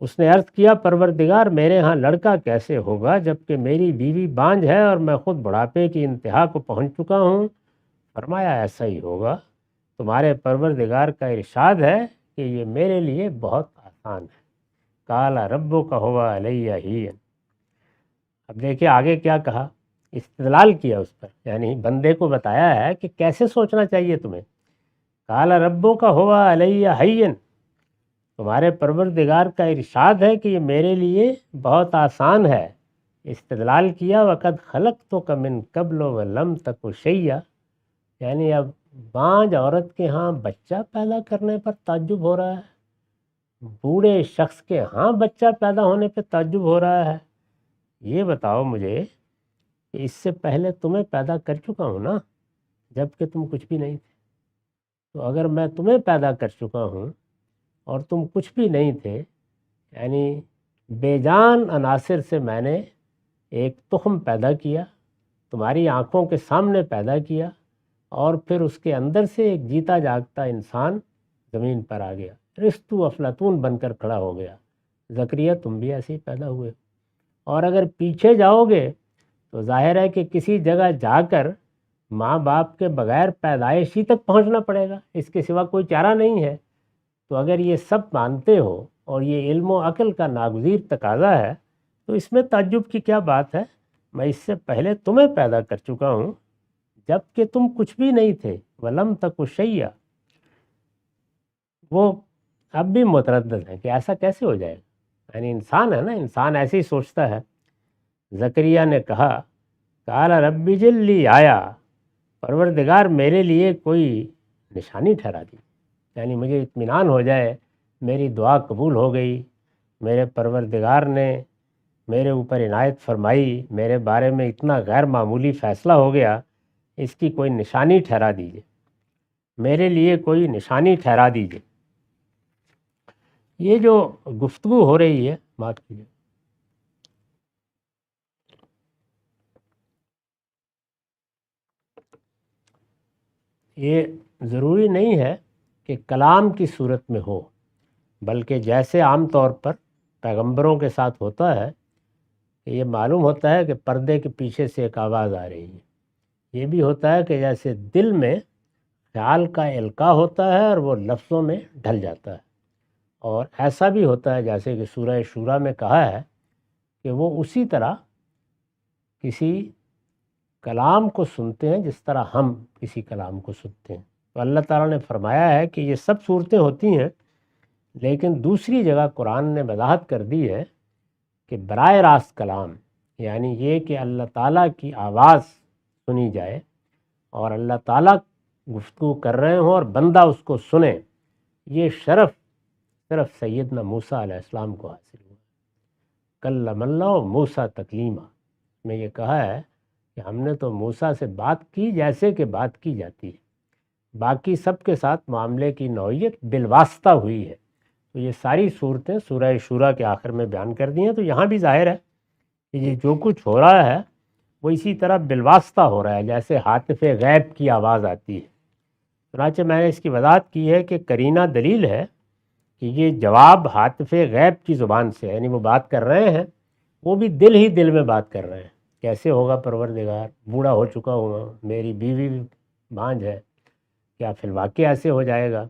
[SPEAKER 2] اس نے عرض کیا پروردگار میرے ہاں لڑکا کیسے ہوگا جبکہ میری بیوی بانجھ ہے اور میں خود بڑھاپے کی انتہا کو پہنچ چکا ہوں؟ فرمایا ایسا ہی ہوگا، تمہارے پروردگار کا ارشاد ہے کہ یہ میرے لیے بہت آسان ہے۔ قال ربک ہوا علیہ ہین۔ اب دیکھیں آگے کیا کہا، استدلال کیا اس پر، یعنی بندے کو بتایا ہے کہ کیسے سوچنا چاہیے تمہیں۔ قال ربک ہوا علیہ ہین، تمہارے پروردگار کا ارشاد ہے کہ یہ میرے لیے بہت آسان ہے۔ استدلال کیا وقد خلقتک من قبل ولم تک شیئا، یعنی اب بانجھ عورت کے ہاں بچہ پیدا کرنے پر تعجب ہو رہا ہے، بوڑھے شخص کے ہاں بچہ پیدا ہونے پہ تعجب ہو رہا ہے۔ یہ بتاؤ مجھے کہ اس سے پہلے تمہیں پیدا کر چکا ہوں نا، جب کہ تم کچھ بھی نہیں تھے۔ تو اگر میں تمہیں پیدا کر چکا ہوں اور تم کچھ بھی نہیں تھے، یعنی بے جان عناصر سے میں نے ایک تخم پیدا کیا، تمہاری آنکھوں کے سامنے پیدا کیا، اور پھر اس کے اندر سے ایک جیتا جاگتا انسان زمین پر آ گیا، رستو افلاطون بن کر کھڑا ہو گیا۔ زکریا تم بھی ایسے ہی پیدا ہوئے، اور اگر پیچھے جاؤ گے تو ظاہر ہے کہ کسی جگہ جا کر ماں باپ کے بغیر پیدائش ہی تک پہنچنا پڑے گا، اس کے سوا کوئی چارہ نہیں ہے۔ تو اگر یہ سب مانتے ہو اور یہ علم و عقل کا ناگزیر تقاضا ہے تو اس میں تعجب کی کیا بات ہے؟ میں اس سے پہلے تمہیں پیدا کر چکا ہوں جب کہ تم کچھ بھی نہیں تھے، ولم تک شیئا۔ وہ اب بھی متردد ہیں کہ ایسا کیسے ہو جائے گا، یعنی انسان ہے نا، انسان ایسے ہی سوچتا ہے۔ زکریا نے کہا قال رب اجعل لی آیا، پروردگار میرے لیے کوئی نشانی ٹھہرا دی، یعنی مجھے اطمینان ہو جائے میری دعا قبول ہو گئی، میرے پروردگار نے میرے اوپر عنایت فرمائی، میرے بارے میں اتنا غیر معمولی فیصلہ ہو گیا، اس کی کوئی نشانی ٹھہرا دیجیے، میرے لیے کوئی نشانی ٹھہرا دیجیے۔ یہ جو گفتگو ہو رہی ہے، معاف کیجیے، یہ ضروری نہیں ہے کہ کلام کی صورت میں ہو، بلکہ جیسے عام طور پر پیغمبروں کے ساتھ ہوتا ہے کہ یہ معلوم ہوتا ہے کہ پردے کے پیچھے سے ایک آواز آ رہی ہے۔ یہ بھی ہوتا ہے کہ جیسے دل میں خیال کا القاء ہوتا ہے اور وہ لفظوں میں ڈھل جاتا ہے، اور ایسا بھی ہوتا ہے جیسے کہ سورہ شورا میں کہا ہے کہ وہ اسی طرح کسی کلام کو سنتے ہیں جس طرح ہم کسی کلام کو سنتے ہیں۔ تو اللہ تعالیٰ نے فرمایا ہے کہ یہ سب صورتیں ہوتی ہیں، لیکن دوسری جگہ قرآن نے وضاحت کر دی ہے کہ براہ راست کلام، یعنی یہ کہ اللہ تعالیٰ کی آواز سنی جائے اور اللہ تعالیٰ گفتگو کر رہے ہوں اور بندہ اس کو سنے، یہ شرف صرف سیدنا موسیٰ علیہ السلام کو حاصل ہوا۔ کلم اللہ موسیٰ تکلیما، میں یہ کہا ہے کہ ہم نے تو موسیٰ سے بات کی جیسے کہ بات کی جاتی ہے، باقی سب کے ساتھ معاملے کی نوعیت بالواسطہ ہوئی ہے۔ تو یہ ساری صورتیں سورہ شورى کے آخر میں بیان کر دی ہیں۔ تو یہاں بھی ظاہر ہے کہ یہ جو کچھ ہو رہا ہے وہ اسی طرح بالواسطہ ہو رہا ہے، جیسے ہاتف غیب کی آواز آتی ہے۔ چنانچہ میں نے اس کی وضاحت کی ہے کہ قرینہ دلیل ہے کہ یہ جواب ہاتف غیب کی زبان سے، یعنی وہ بات کر رہے ہیں، وہ بھی دل ہی دل میں بات کر رہے ہیں۔ کیسے ہوگا پروردگار، بوڑھا ہو چکا ہوں، میری بیوی بانجھ ہے، کیا فی الواقع ایسے ہو جائے گا؟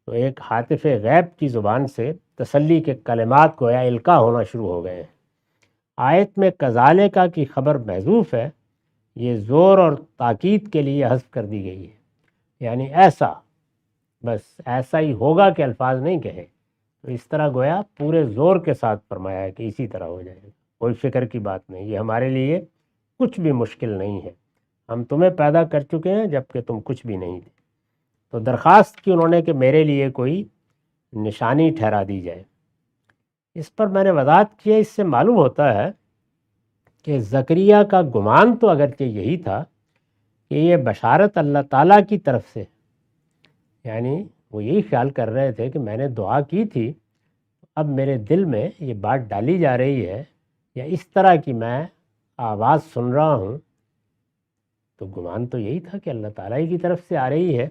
[SPEAKER 2] تو ایک ہاتف غیب کی زبان سے تسلی کے کلمات گویا القاء ہونا شروع ہو گئے ہیں۔ آیت میں کذالکا کی خبر محذوف ہے، یہ زور اور تاکید کے لیے حذف کر دی گئی ہے، یعنی ایسا، بس ایسا ہی ہوگا کے الفاظ نہیں کہے، تو اس طرح گویا پورے زور کے ساتھ فرمایا ہے کہ اسی طرح ہو جائے گا، کوئی فکر کی بات نہیں، یہ ہمارے لیے کچھ بھی مشکل نہیں ہے، ہم تمہیں پیدا کر چکے ہیں جبکہ تم کچھ بھی نہیں تھے۔ تو درخواست کی انہوں نے کہ میرے لیے کوئی نشانی ٹھہرا دی جائے۔ اس پر میں نے وضاحت کی ہے، اس سے معلوم ہوتا ہے کہ زکریا کا گمان تو اگرچہ یہی تھا کہ یہ بشارت اللہ تعالیٰ کی طرف سے، یعنی وہ یہی خیال کر رہے تھے کہ میں نے دعا کی تھی، اب میرے دل میں یہ بات ڈالی جا رہی ہے یا اس طرح کی میں آواز سن رہا ہوں، تو گمان تو یہی تھا کہ اللہ تعالیٰ ہی کی طرف سے آ رہی ہے،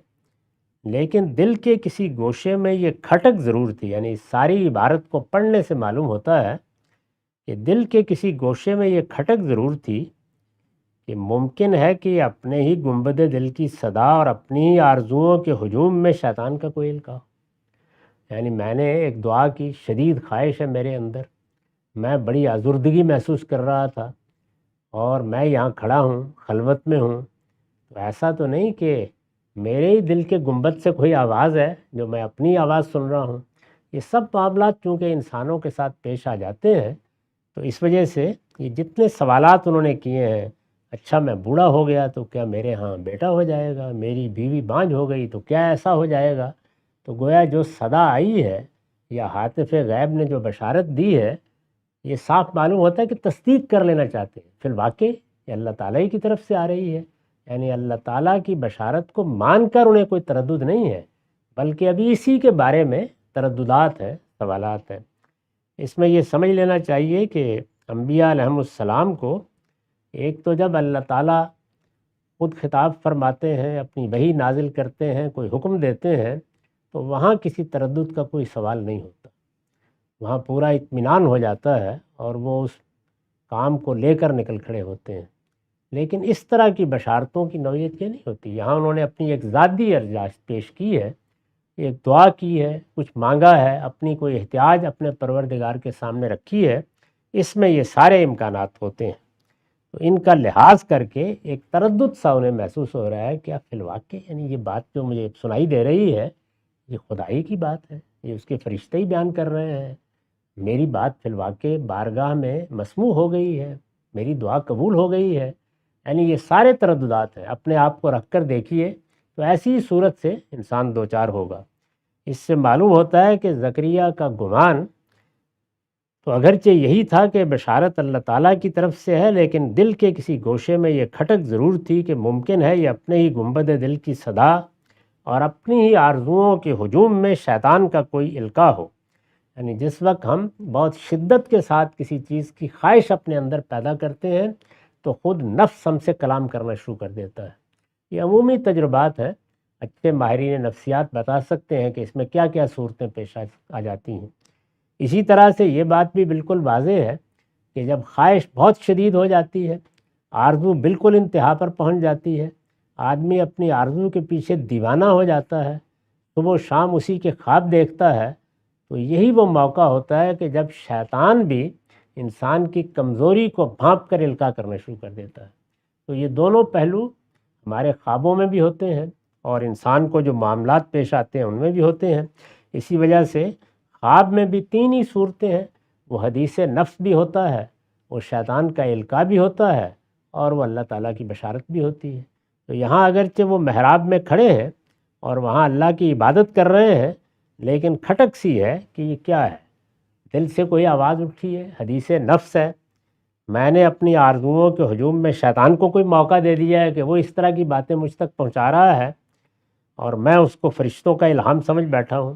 [SPEAKER 2] لیکن دل کے کسی گوشے میں یہ کھٹک ضرور تھی۔ یعنی اس ساری عبارت کو پڑھنے سے معلوم ہوتا ہے کہ دل کے کسی گوشے میں یہ کھٹک ضرور تھی کہ ممکن ہے کہ اپنے ہی گنبد دل کی صدا اور اپنی ہی آرزوؤں کے ہجوم میں شیطان کا کوئی القاء ہو۔ یعنی میں نے ایک دعا کی، شدید خواہش ہے میرے اندر، میں بڑی آزردگی محسوس کر رہا تھا، اور میں یہاں کھڑا ہوں، خلوت میں ہوں، تو ایسا تو نہیں کہ میرے ہی دل کے گنبد سے کوئی آواز ہے جو میں اپنی آواز سن رہا ہوں۔ یہ سب معاملات چونکہ انسانوں کے ساتھ پیش آ جاتے ہیں، تو اس وجہ سے یہ جتنے سوالات انہوں نے کیے ہیں، اچھا میں بوڑھا ہو گیا تو کیا میرے ہاں بیٹا ہو جائے گا، میری بیوی بانجھ ہو گئی تو کیا ایسا ہو جائے گا؟ تو گویا جو صدا آئی ہے یا ہاتف غیب نے جو بشارت دی ہے، یہ صاف معلوم ہوتا ہے کہ تصدیق کر لینا چاہتے ہیں، فی الواقع یہ اللہ تعالیٰ ہی کی طرف سے آ رہی ہے۔ یعنی اللہ تعالیٰ کی بشارت کو مان کر انہیں کوئی تردد نہیں ہے، بلکہ ابھی اسی کے بارے میں ترددات ہیں، سوالات ہیں۔ اس میں یہ سمجھ لینا چاہیے کہ انبیاء علیہم السلام کو ایک تو جب اللہ تعالیٰ خود خطاب فرماتے ہیں، اپنی وحی نازل کرتے ہیں، کوئی حکم دیتے ہیں، تو وہاں کسی تردد کا کوئی سوال نہیں ہوتا، وہاں پورا اطمینان ہو جاتا ہے اور وہ اس کام کو لے کر نکل کھڑے ہوتے ہیں۔ لیکن اس طرح کی بشارتوں کی نوعیت یہ نہیں ہوتی۔ یہاں انہوں نے اپنی ایک ذاتی ارزاش پیش کی ہے، ایک دعا کی ہے، کچھ مانگا ہے، اپنی کوئی احتیاج اپنے پروردگار کے سامنے رکھی ہے، اس میں یہ سارے امکانات ہوتے ہیں۔ تو ان کا لحاظ کر کے ایک تردد سا انہیں محسوس ہو رہا ہے کہ فی الواقع یعنی یہ بات جو مجھے سنائی دے رہی ہے یہ خدائی کی بات ہے، یہ اس کے فرشتے ہی بیان کر رہے ہیں، میری بات فی الواقع بارگاہ میں مسموع ہو گئی ہے، میری دعا قبول ہو گئی ہے۔ یعنی یہ سارے ترددات ہیں، اپنے آپ کو رکھ کر دیکھیے تو ایسی ہی صورت سے انسان دوچار ہوگا۔ اس سے معلوم ہوتا ہے کہ زکریا کا گمان تو اگرچہ یہی تھا کہ بشارت اللہ تعالیٰ کی طرف سے ہے، لیکن دل کے کسی گوشے میں یہ کھٹک ضرور تھی کہ ممکن ہے یہ اپنے ہی گنبد دل کی صدا اور اپنی ہی آرزوؤں کے ہجوم میں شیطان کا کوئی القاء ہو۔ یعنی جس وقت ہم بہت شدت کے ساتھ کسی چیز کی خواہش اپنے اندر پیدا کرتے ہیں تو خود نفس ہم سے کلام کرنا شروع کر دیتا ہے۔ یہ عمومی تجربات ہے، اچھے ماہرین نفسیات بتا سکتے ہیں کہ اس میں کیا کیا صورتیں پیش آ جاتی ہیں۔ اسی طرح سے یہ بات بھی بالکل واضح ہے کہ جب خواہش بہت شدید ہو جاتی ہے، آرزو بالکل انتہا پر پہنچ جاتی ہے، آدمی اپنی آرزو کے پیچھے دیوانہ ہو جاتا ہے، صبح و شام اسی کے خواب دیکھتا ہے، تو یہی وہ موقع ہوتا ہے کہ جب شیطان بھی انسان کی کمزوری کو بھانپ کر القاء کرنا شروع کر دیتا ہے۔ تو یہ دونوں پہلو ہمارے خوابوں میں بھی ہوتے ہیں اور انسان کو جو معاملات پیش آتے ہیں ان میں بھی ہوتے ہیں۔ اسی وجہ سے خواب میں بھی تین ہی صورتیں ہیں، وہ حدیث نفس بھی ہوتا ہے، وہ شیطان کا القاء بھی ہوتا ہے، اور وہ اللہ تعالیٰ کی بشارت بھی ہوتی ہے۔ تو یہاں اگرچہ وہ محراب میں کھڑے ہیں اور وہاں اللہ کی عبادت کر رہے ہیں، لیکن کھٹک سی ہے کہ یہ کیا ہے، دل سے کوئی آواز اٹھی ہے، حدیث نفس ہے، میں نے اپنی آرزوؤں کے ہجوم میں شیطان کو کوئی موقع دے دیا ہے کہ وہ اس طرح کی باتیں مجھ تک پہنچا رہا ہے، اور میں اس کو فرشتوں کا الہام سمجھ بیٹھا ہوں۔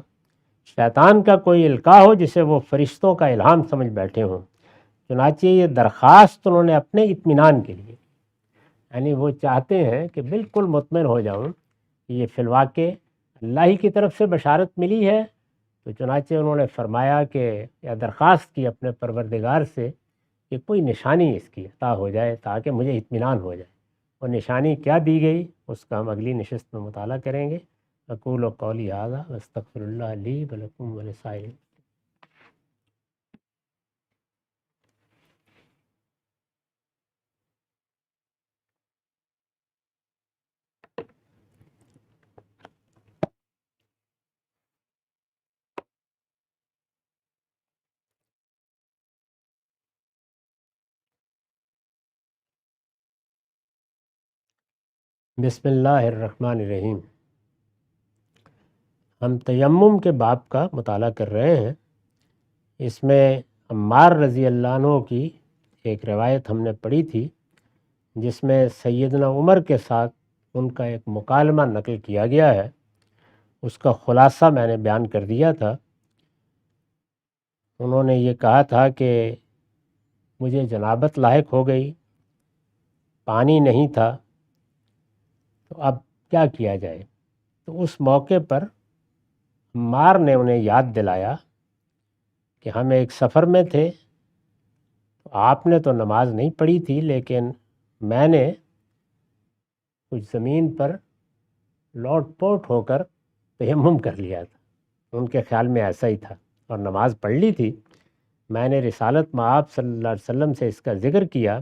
[SPEAKER 2] شیطان کا کوئی القاء ہو جسے وہ فرشتوں کا الہام سمجھ بیٹھے ہوں۔ چنانچہ یہ درخواست انہوں نے اپنے اطمینان کے لیے، یعنی وہ چاہتے ہیں کہ بالکل مطمئن ہو جاؤں کہ یہ فی الواقع اللہ ہی کی طرف سے بشارت ملی ہے، تو چنانچہ انہوں نے فرمایا کہ یا درخواست کی اپنے پروردگار سے کہ کوئی نشانی اس کی عطا ہو جائے تاکہ مجھے اطمینان ہو جائے۔ اور نشانی کیا دی گئی اس کا ہم اگلی نشست میں مطالعہ کریں گے۔ اقول قولی ھذا واستغفر اللہ لی ولکم ولسائر۔ بسم اللہ الرحمن الرحیم۔ ہم تیمم کے باب کا مطالعہ کر رہے ہیں۔ اس میں عمار رضی اللہ عنہ کی ایک روایت ہم نے پڑھی تھی، جس میں سیدنا عمر کے ساتھ ان کا ایک مکالمہ نقل کیا گیا ہے۔ اس کا خلاصہ میں نے بیان کر دیا تھا۔ انہوں نے یہ کہا تھا کہ مجھے جنابت لاحق ہو گئی، پانی نہیں تھا، تو اب کیا کیا جائے؟ تو اس موقع پر عمار نے انہیں یاد دلایا کہ ہم ایک سفر میں تھے، تو آپ نے تو نماز نہیں پڑھی تھی، لیکن میں نے کچھ زمین پر لوٹ پوٹ ہو کر تیمم کر لیا تھا۔ ان کے خیال میں ایسا ہی تھا، اور نماز پڑھ لی تھی۔ میں نے رسالت مآب صلی اللہ علیہ وسلم سے اس کا ذکر کیا،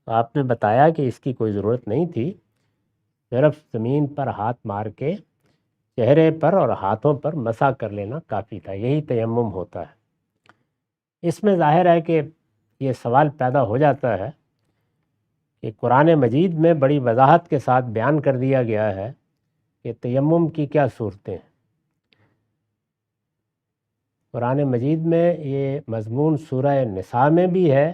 [SPEAKER 2] تو آپ نے بتایا کہ اس کی کوئی ضرورت نہیں تھی، صرف زمین پر ہاتھ مار کے چہرے پر اور ہاتھوں پر مسح کر لینا کافی تھا، یہی تیمم ہوتا ہے۔ اس میں ظاہر ہے کہ یہ سوال پیدا ہو جاتا ہے کہ قرآن مجید میں بڑی وضاحت کے ساتھ بیان کر دیا گیا ہے کہ تیمم کی کیا صورتیں ہیں۔ قرآن مجید میں یہ مضمون سورہ نساء میں بھی ہے،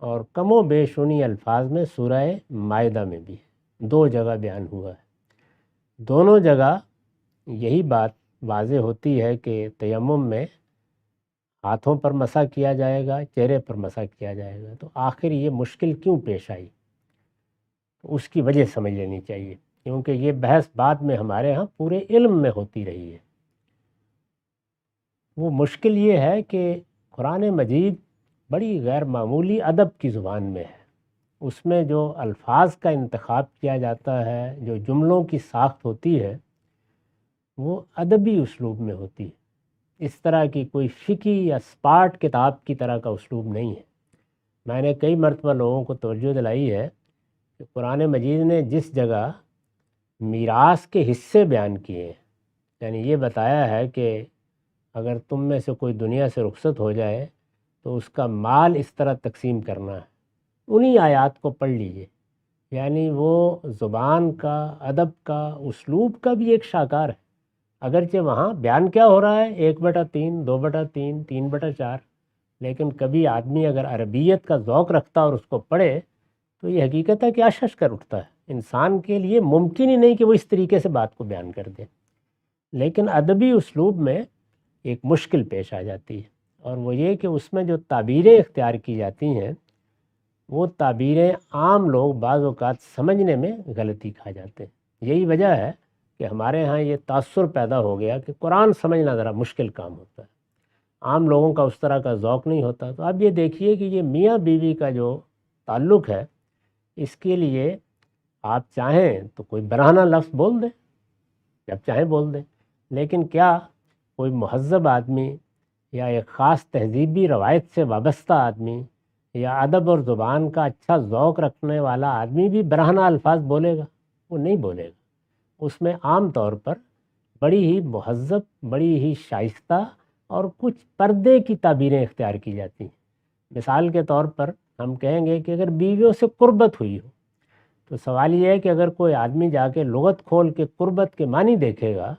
[SPEAKER 2] اور کم و بیش انہی الفاظ میں سورہ مائدہ میں بھی ہے، 2 جگہ بیان ہوا ہے۔ دونوں جگہ یہی بات واضح ہوتی ہے کہ تیمم میں ہاتھوں پر مسح کیا جائے گا، چہرے پر مسح کیا جائے گا۔ تو آخر یہ مشکل کیوں پیش آئی؟ اس کی وجہ سمجھ لینی چاہیے، کیونکہ یہ بحث بعد میں ہمارے ہاں پورے علم میں ہوتی رہی ہے۔ وہ مشکل یہ ہے کہ قرآن مجید بڑی غیر معمولی ادب کی زبان میں ہے۔ اس میں جو الفاظ کا انتخاب کیا جاتا ہے، جو جملوں کی ساخت ہوتی ہے، وہ ادبی اسلوب میں ہوتی ہے۔ اس طرح کی کوئی فقہی یا اسپاٹ کتاب کی طرح کا اسلوب نہیں ہے۔ میں نے کئی مرتبہ لوگوں کو توجہ دلائی ہے کہ قرآن مجید نے جس جگہ میراث کے حصے بیان کیے ہیں، یعنی یہ بتایا ہے کہ اگر تم میں سے کوئی دنیا سے رخصت ہو جائے تو اس کا مال اس طرح تقسیم کرنا ہے، انہی آیات کو پڑھ لیجئے۔ یعنی وہ زبان کا، ادب کا، اسلوب کا بھی ایک شاہکار ہے۔ اگرچہ وہاں بیان کیا ہو رہا ہے 1/3، 2/3، 3/4، لیکن کبھی آدمی اگر عربیت کا ذوق رکھتا اور اس کو پڑھے تو یہ حقیقت ہے کہ اشش کر اٹھتا ہے۔ انسان کے لیے ممکن ہی نہیں کہ وہ اس طریقے سے بات کو بیان کر دے، لیکن ادبی اسلوب میں ایک مشکل پیش آ جاتی ہے، اور وہ یہ کہ اس میں جو تعبیریں اختیار کی جاتی ہیں، وہ تعبیریں عام لوگ بعض اوقات سمجھنے میں غلطی کھا جاتے ہیں۔ یہی وجہ ہے کہ ہمارے ہاں یہ تاثر پیدا ہو گیا کہ قرآن سمجھنا ذرا مشکل کام ہوتا ہے، عام لوگوں کا اس طرح کا ذوق نہیں ہوتا۔ تو اب یہ دیکھیے کہ یہ میاں بیوی کا جو تعلق ہے، اس کے لیے آپ چاہیں تو کوئی برہنہ لفظ بول دیں، جب چاہیں بول دیں، لیکن کیا کوئی مہذب آدمی یا ایک خاص تہذیبی روایت سے وابستہ آدمی یا ادب اور زبان کا اچھا ذوق رکھنے والا آدمی بھی برہنہ الفاظ بولے گا؟ وہ نہیں بولے گا۔ اس میں عام طور پر بڑی ہی مہذب، بڑی ہی شائستہ اور کچھ پردے کی تعبیریں اختیار کی جاتی ہیں۔ مثال کے طور پر ہم کہیں گے کہ اگر بیویوں سے قربت ہوئی ہو، تو سوال یہ ہے کہ اگر کوئی آدمی جا کے لغت کھول کے قربت کے معنی دیکھے گا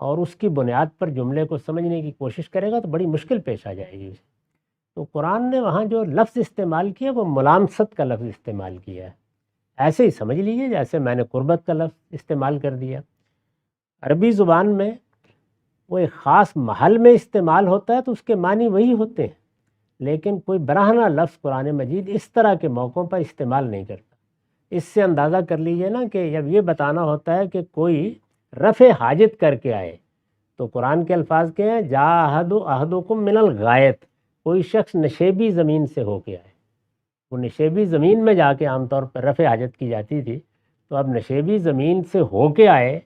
[SPEAKER 2] اور اس کی بنیاد پر جملے کو سمجھنے کی کوشش کرے گا تو بڑی مشکل پیش آ جائے گی اسے۔ تو قرآن نے وہاں جو لفظ استعمال کیا وہ ملامست کا لفظ استعمال کیا ہے، ایسے ہی سمجھ لیجیے جیسے میں نے قربت کا لفظ استعمال کر دیا۔ عربی زبان میں وہ ایک خاص محل میں استعمال ہوتا ہے تو اس کے معنی وہی ہوتے ہیں، لیکن کوئی براہنہ لفظ قرآن مجید اس طرح کے موقعوں پر استعمال نہیں کرتا۔ اس سے اندازہ کر لیجئے نا کہ جب یہ بتانا ہوتا ہے کہ کوئی رفع حاجت کر کے آئے تو قرآن کے الفاظ کے ہیں جا احدکم من الغائط، کوئی شخص نشیبی زمین سے ہو کے آئے۔ وہ نشیبی زمین میں جا کے عام طور پر رفع حاجت کی جاتی تھی، تو اب نشیبی زمین سے ہو کے آئے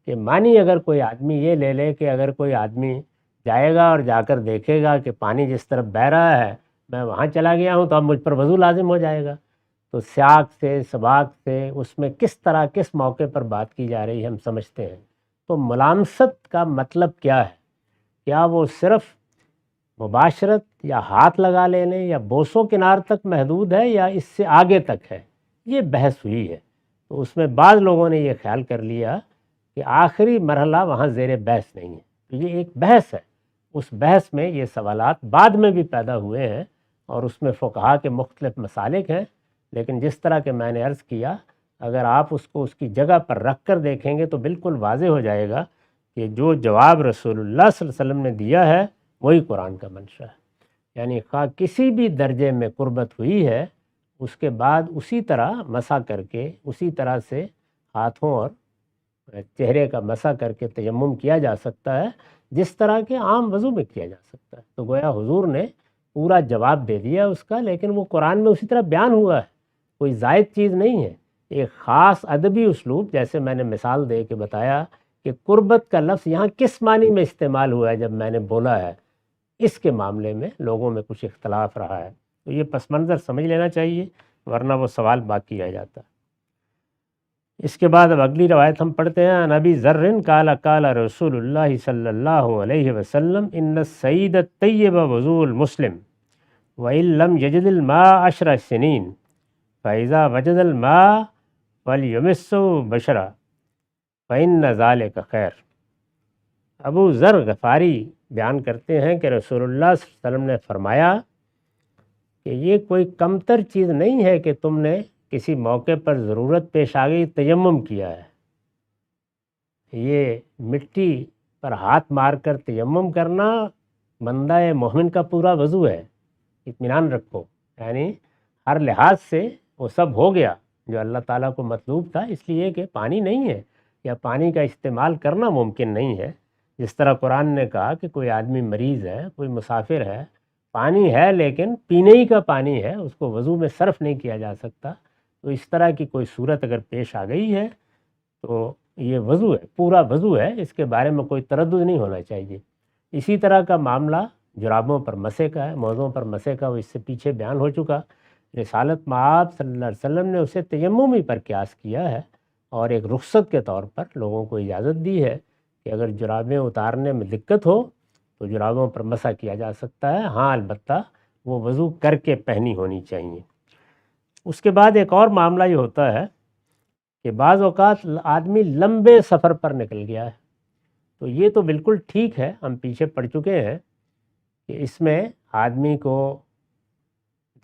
[SPEAKER 2] کہ معنی اگر کوئی آدمی یہ لے لے کہ اگر کوئی آدمی جائے گا اور جا کر دیکھے گا کہ پانی جس طرف بہہ رہا ہے میں وہاں چلا گیا ہوں تو اب مجھ پر وضو لازم ہو جائے گا۔ تو سیاق سے سباق سے اس میں کس طرح کس موقع پر بات کی جا رہی ہے ہم سمجھتے ہیں۔ تو ملامست کا مطلب کیا ہے؟ کیا وہ صرف مباشرت یا ہاتھ لگا لینے یا بوسوں کنار تک محدود ہے یا اس سے آگے تک ہے؟ یہ بحث ہوئی ہے۔ تو اس میں بعض لوگوں نے یہ خیال کر لیا کہ آخری مرحلہ وہاں زیر بحث نہیں ہے، تو یہ ایک بحث ہے۔ اس بحث میں یہ سوالات بعد میں بھی پیدا ہوئے ہیں اور اس میں فقہا کے مختلف مسالک ہیں، لیکن جس طرح کہ میں نے عرض کیا اگر آپ اس کو اس کی جگہ پر رکھ کر دیکھیں گے تو بالکل واضح ہو جائے گا کہ جو جواب رسول اللہ صلی اللہ علیہ وسلم نے دیا ہے وہی قرآن کا منشا ہے۔ یعنی خواہ کسی بھی درجے میں قربت ہوئی ہے اس کے بعد اسی طرح مسح کر کے اسی طرح سے ہاتھوں اور چہرے کا مسح کر کے تیمم کیا جا سکتا ہے جس طرح کے عام وضو میں کیا جا سکتا ہے۔ تو گویا حضور نے پورا جواب دے دیا اس کا، لیکن وہ قرآن میں اسی طرح بیان ہوا ہے، کوئی زائد چیز نہیں ہے۔ ایک خاص ادبی اسلوب، جیسے میں نے مثال دے کے بتایا کہ قربت کا لفظ یہاں کس معنی میں استعمال ہوا ہے جب میں نے بولا ہے، اس کے معاملے میں لوگوں میں کچھ اختلاف رہا ہے۔ تو یہ پس منظر سمجھ لینا چاہیے، ورنہ وہ سوال باقی رہ جاتا ہے۔ اس کے بعد اب اگلی روایت ہم پڑھتے ہیں۔ عن ابی ذر قال قال رسول اللہ صلی اللہ علیہ وسلم ان السعید الطیب وضوء المسلم وإن لم یجد الماء 10 سنین فإذا وجد الماء فلیمسه بشرا فإن ذلك خیر۔ ابو ذر غفاری بیان کرتے ہیں کہ رسول اللہ صلی اللہ علیہ وسلم نے فرمایا کہ یہ کوئی کمتر چیز نہیں ہے کہ تم نے کسی موقع پر ضرورت پیش آ گئی تیمم کیا ہے۔ یہ مٹی پر ہاتھ مار کر تیمم کرنا بندہ مومن کا پورا وضو ہے، اطمینان رکھو۔ یعنی ہر لحاظ سے وہ سب ہو گیا جو اللہ تعالیٰ کو مطلوب تھا، اس لیے کہ پانی نہیں ہے یا پانی کا استعمال کرنا ممکن نہیں ہے۔ جس طرح قرآن نے کہا کہ کوئی آدمی مریض ہے، کوئی مسافر ہے، پانی ہے لیکن پینے ہی کا پانی ہے، اس کو وضو میں صرف نہیں کیا جا سکتا۔ تو اس طرح کی کوئی صورت اگر پیش آ گئی ہے تو یہ وضو ہے، پورا وضو ہے، اس کے بارے میں کوئی تردد نہیں ہونا چاہیے۔ اسی طرح کا معاملہ جرابوں پر مسح کا ہے، موزوں پر مسح کا، وہ اس سے پیچھے بیان ہو چکا۔ رسالت مآب صلی اللہ علیہ وسلم نے اسے تیممی پر قیاس کیا ہے اور ایک رخصت کے طور پر لوگوں کو اجازت دی ہے کہ اگر جرابیں اتارنے میں دقت ہو تو جرابوں پر مسح کیا جا سکتا ہے، ہاں البتہ وہ وضو کر کے پہنی ہونی چاہیے۔ اس کے بعد ایک اور معاملہ یہ ہوتا ہے کہ بعض اوقات آدمی لمبے سفر پر نکل گیا ہے، تو یہ تو بالکل ٹھیک ہے، ہم پیچھے پڑ چکے ہیں کہ اس میں آدمی کو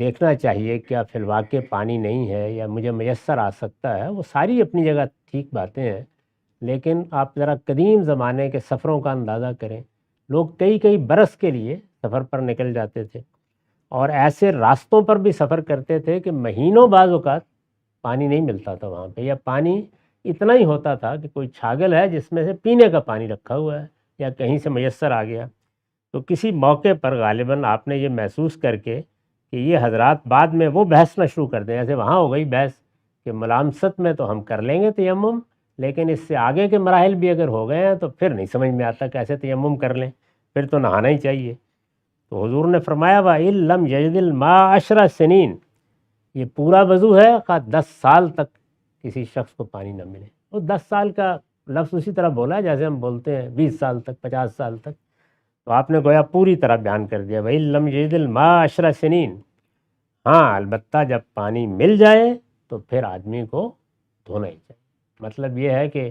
[SPEAKER 2] دیکھنا چاہیے کیا فی الواقع پانی نہیں ہے یا مجھے میسر آ سکتا ہے، وہ ساری اپنی جگہ ٹھیک باتیں ہیں۔ لیکن آپ ذرا قدیم زمانے کے سفروں کا اندازہ کریں، لوگ کئی برس کے لیے سفر پر نکل جاتے تھے اور ایسے راستوں پر بھی سفر کرتے تھے کہ مہینوں بعض اوقات پانی نہیں ملتا تھا وہاں پہ، یا پانی اتنا ہی ہوتا تھا کہ کوئی چھاگل ہے جس میں سے پینے کا پانی رکھا ہوا ہے یا کہیں سے میسر آ گیا۔ تو کسی موقع پر غالباً آپ نے یہ محسوس کر کے کہ یہ حضرات بعد میں وہ بحث نہ شروع کر دیں، ایسے وہاں ہو گئی بحث کہ ملامست میں تو ہم کر لیں گے تیمم، لیکن اس سے آگے کے مراحل بھی اگر ہو گئے ہیں تو پھر نہیں سمجھ میں آتا کیسے تیمم کر لیں، پھر تو نہانا ہی چاہیے۔ تو حضور نے فرمایا وَإِن لَّمْ يَجِدِ الْمَاءَ 10 سنین، یہ پورا وضو ہے، 10 سال تک کسی شخص کو پانی نہ ملے۔ وہ 10 سال کا لفظ اسی طرح بولا ہے جیسے ہم بولتے ہیں 20 سال تک، 50 سال تک، تو آپ نے گویا پوری طرح بیان کر دیا وَإِن لَّمْ يَجِدِ الْمَاءَ 10 سنین۔ ہاں البتہ جب پانی مل جائے تو پھر آدمی کو دھونا ہی چاہیے۔ مطلب یہ ہے کہ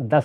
[SPEAKER 2] 10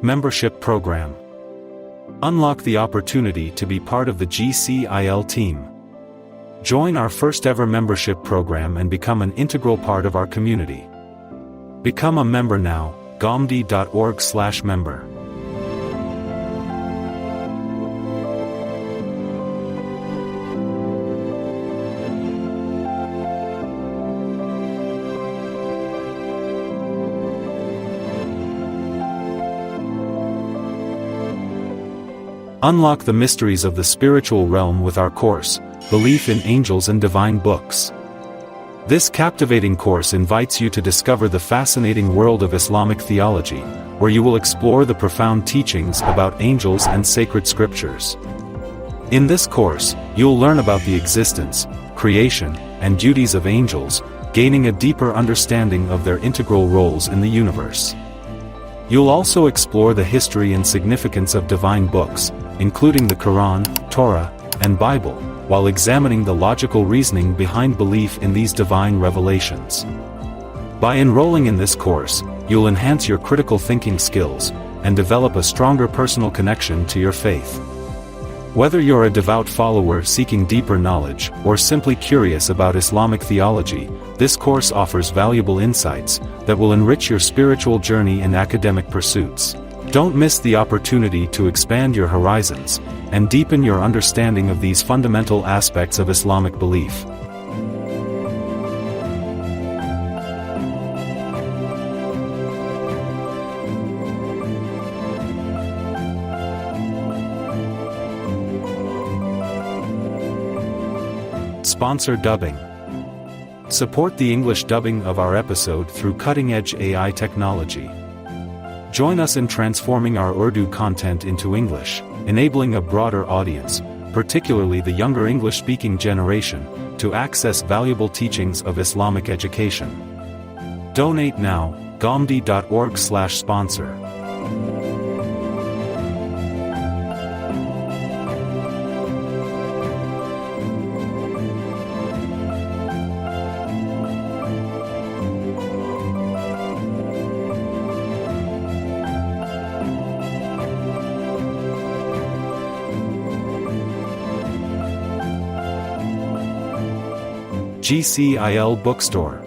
[SPEAKER 1] Membership Program. Unlock the opportunity to be part of the GCIL team. Join our first ever membership program and become an integral part of our community. Become a member now, gomdi.org/member. Unlock the mysteries of the spiritual realm with our course, Belief in Angels and Divine Books. This captivating course invites you to discover the fascinating world of Islamic theology, where you will explore the profound teachings about angels and sacred scriptures. In this course, you'll learn about the existence, creation, and duties of angels, gaining a deeper understanding of their integral roles in the universe. You'll also explore the history and significance of divine books, including the Quran, Torah, and Bible, while examining the logical reasoning behind belief in these divine revelations. By enrolling in this course, you'll enhance your critical thinking skills, and develop a stronger personal connection to your faith. Whether you're a devout follower seeking deeper knowledge, or simply curious about Islamic theology, this course offers valuable insights that will enrich your spiritual journey and academic pursuits. Don't miss the opportunity to expand your horizons, and deepen your understanding of these fundamental aspects of Islamic belief. Sponsor dubbing. Support the English dubbing of our episode through cutting-edge AI technology. Join us in transforming our Urdu content into English, enabling a broader audience, particularly the younger English-speaking generation, to access valuable teachings of Islamic education. Donate now, gomdi.org/sponsor. GCIL Bookstore.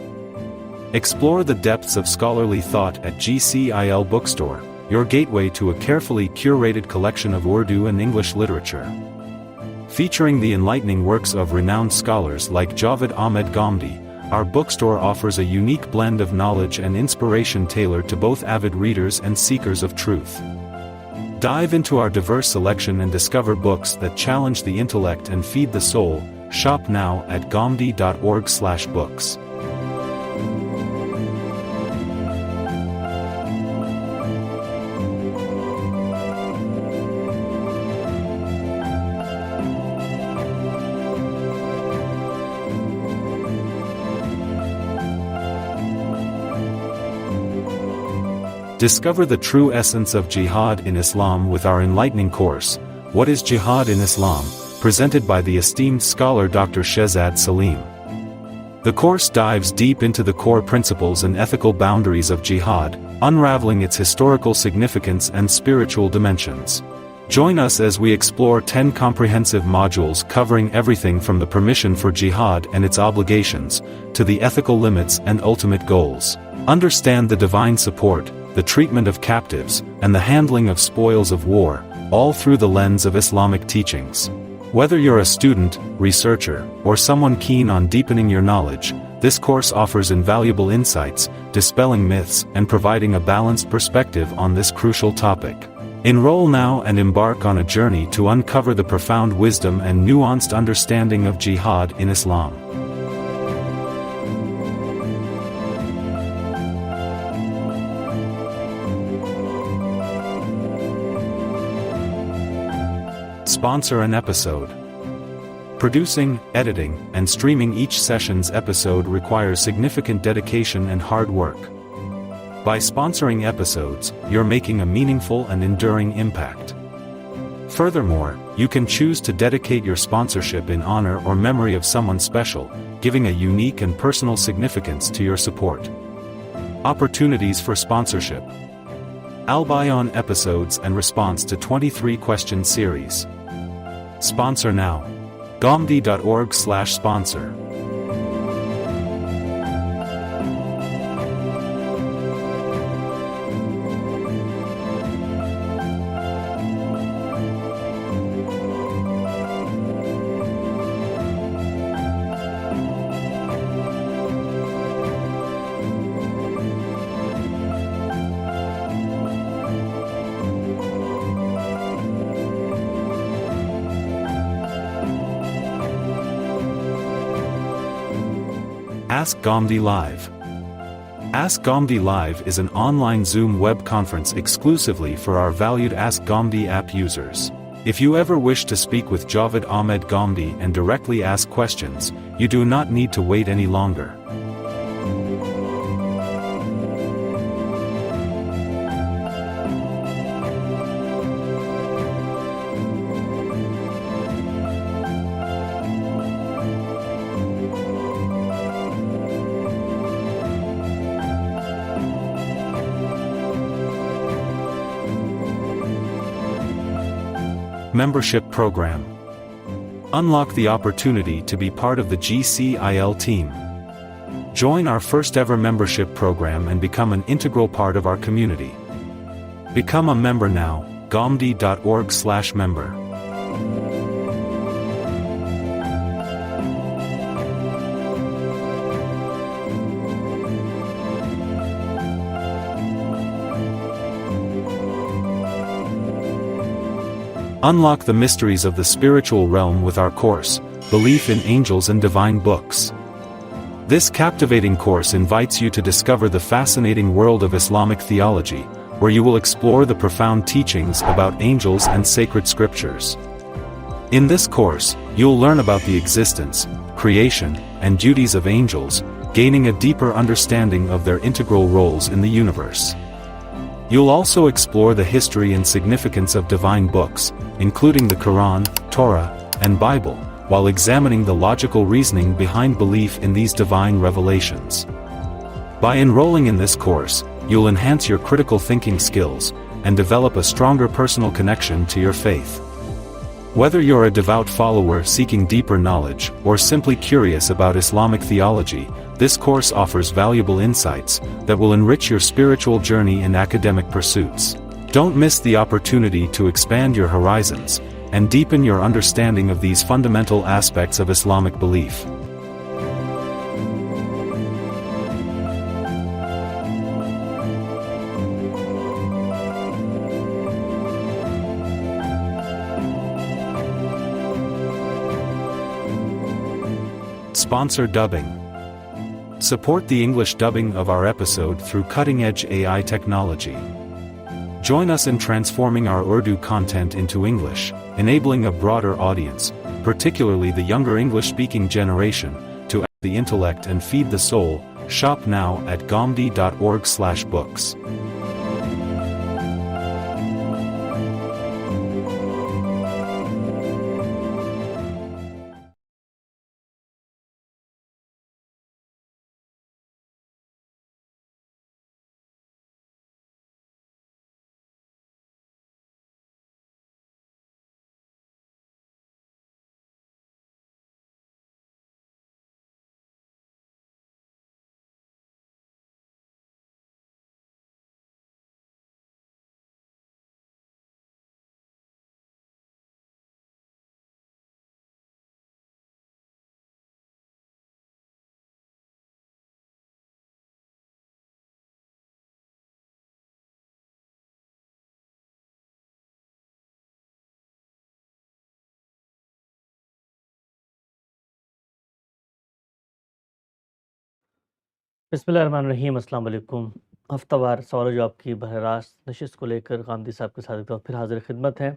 [SPEAKER 1] Explore the depths of scholarly thought at GCIL Bookstore, your gateway to a carefully curated collection of Urdu and English literature. Featuring the enlightening works of renowned scholars like Javed Ahmed Ghamdi, our bookstore offers a unique blend of knowledge and inspiration tailored to both avid readers and seekers of truth. Dive into our diverse selection and discover books that challenge the intellect and feed the soul. Shop now at gomdi.org/books. Discover the true essence of jihad in Islam with our enlightening course, What is Jihad in Islam? Presented by the esteemed scholar Dr. Shehzad Salim. The course dives deep into the core principles and ethical boundaries of jihad, unraveling its historical significance and spiritual dimensions. Join us as we explore 10 comprehensive modules covering everything from the permission for jihad and its obligations, to the ethical limits and ultimate goals. Understand the divine support, the treatment of captives, and the handling of spoils of war, all through the lens of Islamic teachings. Whether you're a student, researcher, or someone keen on deepening your knowledge, this course offers invaluable insights, dispelling myths and providing a balanced perspective on this crucial topic. Enroll now and embark on a journey to uncover the profound wisdom and nuanced understanding of jihad in Islam. Sponsor an episode. Producing, editing, and streaming each session's episode requires significant dedication and hard work. By sponsoring episodes, you're making a meaningful and enduring impact. Furthermore, you can choose to dedicate your sponsorship in honor or memory of someone special, giving a unique and personal significance to your support. Opportunities for sponsorship. Al-Bayan episodes and response to 23-question series. Sponsor now. Gomdi.org/sponsor. Ask Gomdi Live. Ask Gomdi Live is an online Zoom web conference exclusively for our valued Ask Gomdi app users. If you ever wish to speak with Javed Ahmed Gomdi and directly ask questions, you do not need to wait any longer. Membership Program. Unlock the opportunity to be part of the GCIL team. Join our first ever membership program and become an integral part of our community. Become a member now, gomdi.org/member. Unlock the mysteries of the spiritual realm with our course, Belief in Angels and Divine Books. This captivating course invites you to discover the fascinating world of Islamic theology, where you will explore the profound teachings about angels and sacred scriptures. In this course, you'll learn about the existence, creation, and duties of angels, gaining a deeper understanding of their integral roles in the universe. You'll also explore the history and significance of divine books, including the Quran, Torah, and Bible, while examining the logical reasoning behind belief in these divine revelations. By enrolling in this course, you'll enhance your critical thinking skills and develop a stronger personal connection to your faith. Whether you're a devout follower seeking deeper knowledge or simply curious about Islamic theology, this course offers valuable insights that will enrich your spiritual journey and academic pursuits. Don't miss the opportunity to expand your horizons and deepen your understanding of these fundamental aspects of Islamic belief. Sponsor dubbing. Support the English dubbing of our episode through cutting-edge AI technology. Join us in transforming our Urdu content into English, enabling a broader audience, particularly the younger English-speaking generation, to add the intellect and feed the soul. Shop now at gomdi.org/books.
[SPEAKER 3] بسم اللہ الرحمن الرحیم۔ السلام علیکم۔ ہفتہ وار سوال و جواب کی براہ راست نشست کو لے کر غامدی صاحب کے ساتھ ایک بار پھر حاضر خدمت ہیں۔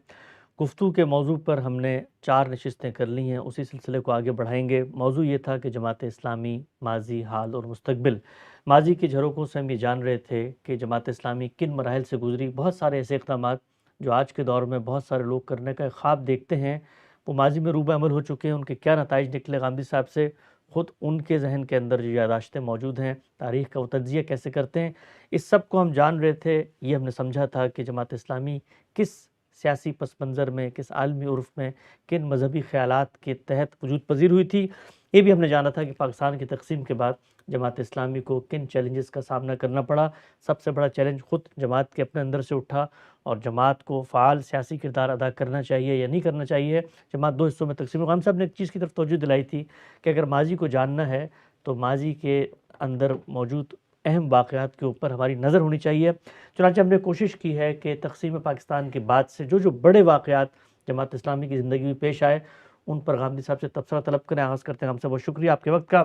[SPEAKER 3] گفتگو کے موضوع پر ہم نے 4 نشستیں کر لی ہیں، اسی سلسلے کو آگے بڑھائیں گے۔ موضوع یہ تھا کہ جماعت اسلامی ماضی، حال اور مستقبل۔ ماضی کی جھروکوں سے ہم یہ جان رہے تھے کہ جماعت اسلامی کن مراحل سے گزری۔ بہت سارے ایسے اقدامات جو آج کے دور میں بہت سارے لوگ کرنے کا ایک خواب دیکھتے ہیں، وہ ماضی میں روبہ عمل ہو چکے ہیں۔ ان کے کیا نتائج نکلے غامدی صاحب سے، خود ان کے ذہن کے اندر جو یادداشتیں موجود ہیں، تاریخ کا وہ تجزیہ کیسے کرتے ہیں، اس سب کو ہم جان رہے تھے۔ یہ ہم نے سمجھا تھا کہ جماعت اسلامی کس سیاسی پس منظر میں، کس عالمی عرف میں، کن مذہبی خیالات کے تحت وجود پذیر ہوئی تھی۔ یہ بھی ہم نے جانا تھا کہ پاکستان کی تقسیم کے بعد جماعت اسلامی کو کن چیلنجز کا سامنا کرنا پڑا۔ سب سے بڑا چیلنج خود جماعت کے اپنے اندر سے اٹھا، اور جماعت کو فعال سیاسی کردار ادا کرنا چاہیے یا نہیں کرنا چاہیے۔ جماعت 2 حصوں میں تقسیم ہوئی۔ غام صاحب نے ایک چیز کی طرف توجہ دلائی تھی کہ اگر ماضی کو جاننا ہے تو ماضی کے اندر موجود اہم واقعات کے اوپر ہماری نظر ہونی چاہیے۔ چنانچہ ہم نے کوشش کی ہے کہ تقسیم پاکستان کے بعد سے جو بڑے واقعات جماعت اسلامی کی زندگی میں پیش آئے، ان پر غامدی صاحب سے تبصرہ طلب کریں۔ آغاز کرتے ہیں۔ غام صاحب بہت شکریہ آپ کے وقت کا۔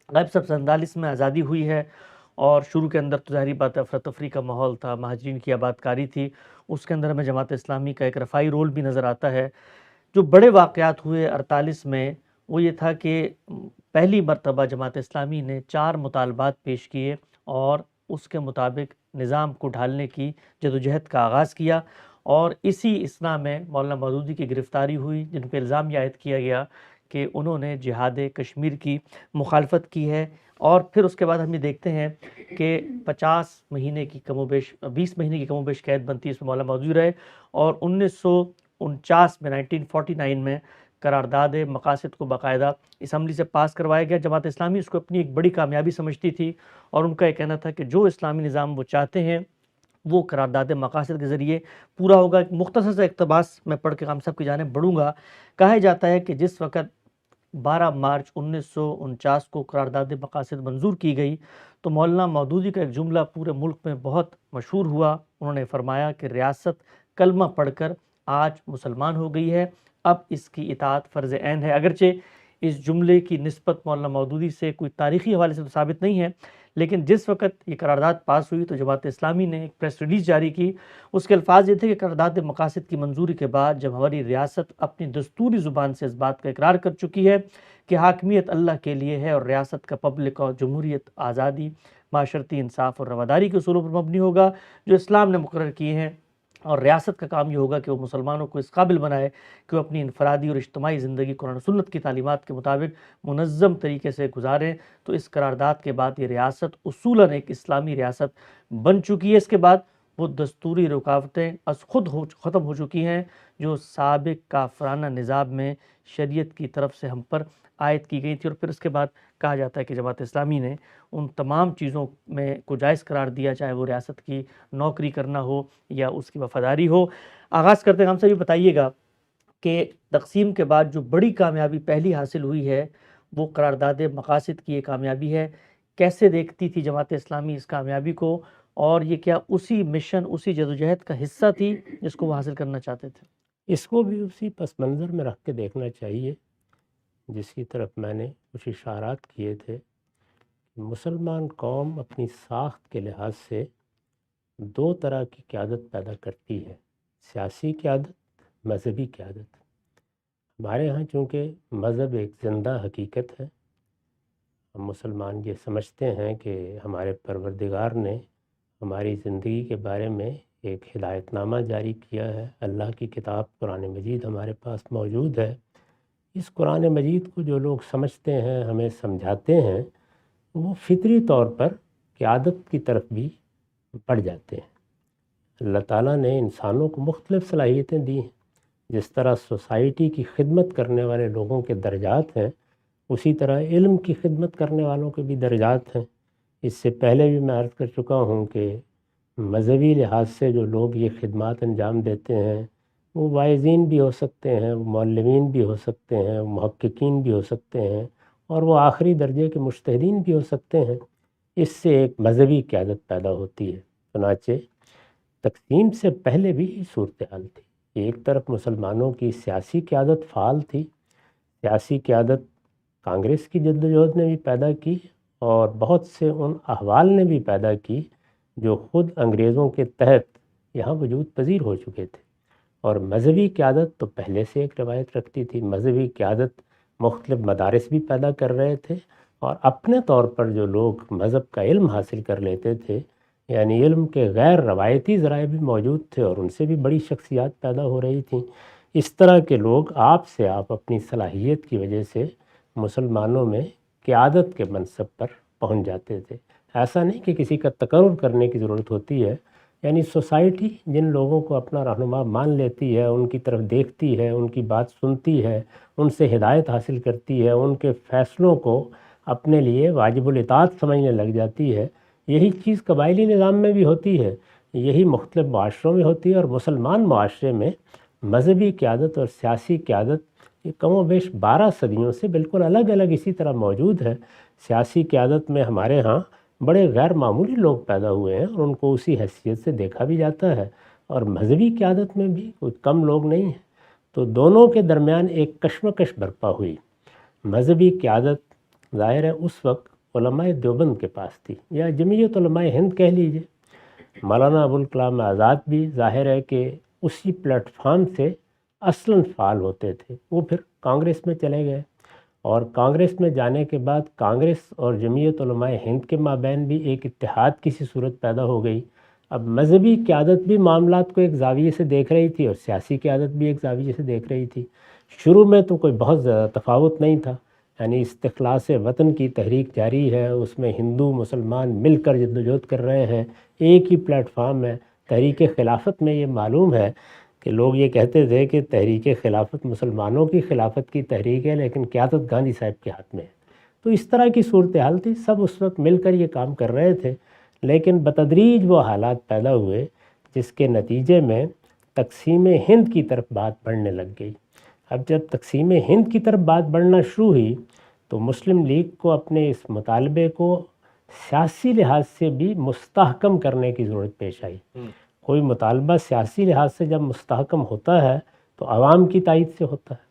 [SPEAKER 3] غائب صاحب 47 میں آزادی ہوئی ہے، اور شروع کے اندر تو ظاہری بات ہے افراتفری کا ماحول تھا، مہاجرین کی آباد کاری تھی، اس کے اندر ہمیں جماعت اسلامی کا ایک رفاعی رول بھی نظر آتا ہے۔ جو بڑے واقعات ہوئے 48 میں، وہ یہ تھا کہ پہلی مرتبہ جماعت اسلامی نے 4 مطالبات پیش کیے اور اس کے مطابق نظام کو ڈھالنے کی جدوجہد کا آغاز کیا، اور اسی اثنا میں مولانا مودودی کی گرفتاری ہوئی، جن پہ الزام یہ عائد کیا گیا کہ انہوں نے جہاد کشمیر کی مخالفت کی ہے۔ اور پھر اس کے بعد ہم یہ دیکھتے ہیں کہ 50 مہینے کی کم و بیش 20 مہینے کی کم و بیش قید بنتی ہے، اس میں مولانا مودودی رہے، اور 1949 میں 1949 میں قرارداد مقاصد کو باقاعدہ اسمبلی سے پاس کروایا گیا۔ جماعت اسلامی اس کو اپنی ایک بڑی کامیابی سمجھتی تھی، اور ان کا یہ کہنا تھا کہ جو اسلامی نظام وہ چاہتے ہیں وہ قرارداد مقاصد کے ذریعے پورا ہوگا۔ ایک مختصر سا اقتباس میں پڑھ کے غام صاحب کی جانب بڑھوں گا۔ کہا جاتا ہے کہ جس وقت 12 مارچ 1949 کو قرارداد مقاصد منظور کی گئی تو مولانا مودودی کا ایک جملہ پورے ملک میں بہت مشہور ہوا۔ انہوں نے فرمایا کہ ریاست کلمہ پڑھ کر آج مسلمان ہو گئی ہے، اب اس کی اطاعت فرض عین ہے۔ اگرچہ اس جملے کی نسبت مولانا مودودی سے کوئی تاریخی حوالے سے تو ثابت نہیں ہے، لیکن جس وقت یہ قرارداد پاس ہوئی تو جماعت اسلامی نے ایک پریس ریلیز جاری کی۔ اس کے الفاظ یہ تھے کہ قرارداد مقاصد کی منظوری کے بعد جب ہماری ریاست اپنی دستوری زبان سے اس بات کا اقرار کر چکی ہے کہ حاکمیت اللہ کے لیے ہے اور ریاست کا پبلک اور جمہوریت، آزادی، معاشرتی انصاف اور رواداری کے اصولوں پر مبنی ہوگا جو اسلام نے مقرر کیے ہیں، اور ریاست کا کام یہ ہوگا کہ وہ مسلمانوں کو اس قابل بنائے کہ وہ اپنی انفرادی اور اجتماعی زندگی قرآن و سنت کی تعلیمات کے مطابق منظم طریقے سے گزاریں۔ تو اس قرارداد کے بعد یہ ریاست اصولاً ایک اسلامی ریاست بن چکی ہے۔ اس کے بعد وہ دستوری رکاوٹیں از خود ختم ہو چکی ہیں جو سابق کافرانہ نظام میں شریعت کی طرف سے ہم پر عائد کی گئی تھی۔ اور پھر اس کے بعد کہا جاتا ہے کہ جماعت اسلامی نے ان تمام چیزوں میں کو جائز قرار دیا، چاہے وہ ریاست کی نوکری کرنا ہو یا اس کی وفاداری ہو۔ آغاز کرتے ہیں ہم سے یہ بتائیے گا کہ تقسیم کے بعد جو بڑی کامیابی پہلی حاصل ہوئی ہے وہ قرارداد مقاصد کی یہ کامیابی ہے۔ کیسے دیکھتی تھی جماعت اسلامی اس کامیابی کو، اور یہ کیا اسی مشن، اسی جدوجہد کا حصہ تھی جس کو وہ حاصل کرنا چاہتے تھے؟
[SPEAKER 2] اس کو بھی اسی پس منظر میں رکھ کے دیکھنا چاہیے جس کی طرف میں نے کچھ اشارات کیے تھے۔ مسلمان قوم اپنی ساخت کے لحاظ سے 2 طرح کی قیادت پیدا کرتی ہے، سیاسی قیادت، مذہبی قیادت۔ ہمارے ہاں چونکہ مذہب ایک زندہ حقیقت ہے، ہم مسلمان یہ سمجھتے ہیں کہ ہمارے پروردگار نے ہماری زندگی کے بارے میں ایک ہدایت نامہ جاری کیا ہے۔ اللہ کی کتاب قرآن مجید ہمارے پاس موجود ہے۔ اس قرآن مجید کو جو لوگ سمجھتے ہیں، ہمیں سمجھاتے ہیں، وہ فطری طور پر قیادت کی طرف بھی بڑھ جاتے ہیں۔ اللہ تعالیٰ نے انسانوں کو مختلف صلاحیتیں دی ہیں۔ جس طرح سوسائٹی کی خدمت کرنے والے لوگوں کے درجات ہیں، اسی طرح علم کی خدمت کرنے والوں کے بھی درجات ہیں۔ اس سے پہلے بھی میں عرض کر چکا ہوں کہ مذہبی لحاظ سے جو لوگ یہ خدمات انجام دیتے ہیں وہ واعظین بھی ہو سکتے ہیں، وہ معلمین بھی ہو سکتے ہیں، وہ محققین بھی ہو سکتے ہیں، اور وہ آخری درجے کے مجتہدین بھی ہو سکتے ہیں۔ اس سے ایک مذہبی قیادت پیدا ہوتی ہے۔ چنانچہ تقسیم سے پہلے بھی صورتحال تھی۔ ایک طرف مسلمانوں کی سیاسی قیادت فعال تھی، سیاسی قیادت کانگریس کی جدوجہد نے بھی پیدا کی، اور بہت سے ان احوال نے بھی پیدا کی جو خود انگریزوں کے تحت یہاں وجود پذیر ہو چکے تھے۔ اور مذہبی قیادت تو پہلے سے ایک روایت رکھتی تھی، مذہبی قیادت مختلف مدارس بھی پیدا کر رہے تھے، اور اپنے طور پر جو لوگ مذہب کا علم حاصل کر لیتے تھے، یعنی علم کے غیر روایتی ذرائع بھی موجود تھے اور ان سے بھی بڑی شخصیات پیدا ہو رہی تھیں۔ اس طرح کے لوگ آپ اپنی صلاحیت کی وجہ سے مسلمانوں میں قیادت کے منصب پر پہنچ جاتے تھے۔ ایسا نہیں کہ کسی کا تقرر کرنے کی ضرورت ہوتی ہے، یعنی سوسائٹی جن لوگوں کو اپنا رہنما مان لیتی ہے، ان کی طرف دیکھتی ہے، ان کی بات سنتی ہے، ان سے ہدایت حاصل کرتی ہے، ان کے فیصلوں کو اپنے لیے واجب الاطاعت سمجھنے لگ جاتی ہے۔ یہی چیز قبائلی نظام میں بھی ہوتی ہے، یہی مختلف معاشروں میں ہوتی ہے، اور مسلمان معاشرے میں مذہبی قیادت اور سیاسی قیادت یہ کم و بیش 12 صدیوں سے بالکل الگ الگ اسی طرح موجود ہے۔ سیاسی قیادت میں ہمارے ہاں بڑے غیر معمولی لوگ پیدا ہوئے ہیں اور ان کو اسی حیثیت سے دیکھا بھی جاتا ہے، اور مذہبی قیادت میں بھی کوئی کم لوگ نہیں ہیں۔ تو دونوں کے درمیان ایک کشمکش برپا ہوئی۔ مذہبی قیادت ظاہر ہے اس وقت علماء دیوبند کے پاس تھی، یا جمعیت علماء ہند کہہ لیجئے۔ مولانا ابوالکلام آزاد بھی ظاہر ہے کہ اسی پلیٹ فارم سے اصلاً فعال ہوتے تھے۔ وہ پھر کانگریس میں چلے گئے، اور کانگریس میں جانے کے بعد کانگریس اور جمعیت علماء ہند کے مابین بھی ایک اتحاد کی سی صورت پیدا ہو گئی۔ اب مذہبی قیادت بھی معاملات کو ایک زاویے سے دیکھ رہی تھی اور سیاسی قیادت بھی ایک زاویے سے دیکھ رہی تھی۔ شروع میں تو کوئی بہت زیادہ تفاوت نہیں تھا، یعنی استخلاص وطن کی تحریک جاری ہے، اس میں ہندو مسلمان مل کر جدوجہد کر رہے ہیں، ایک ہی پلیٹ فارم ہے۔ تحریک خلافت میں یہ معلوم ہے کہ لوگ یہ کہتے تھے کہ تحریک خلافت مسلمانوں کی خلافت کی تحریک ہے، لیکن قیادت گاندھی صاحب کے ہاتھ میں ہے۔ تو اس طرح کی صورتحال تھی، سب اس وقت مل کر یہ کام کر رہے تھے، لیکن بتدریج وہ حالات پیدا ہوئے جس کے نتیجے میں تقسیم ہند کی طرف بات بڑھنے لگ گئی۔ اب جب تقسیم ہند کی طرف بات بڑھنا شروع ہوئی تو مسلم لیگ کو اپنے اس مطالبے کو سیاسی لحاظ سے بھی مستحکم کرنے کی ضرورت پیش آئی۔ کوئی مطالبہ سیاسی لحاظ سے جب مستحکم ہوتا ہے تو عوام کی تائید سے ہوتا ہے۔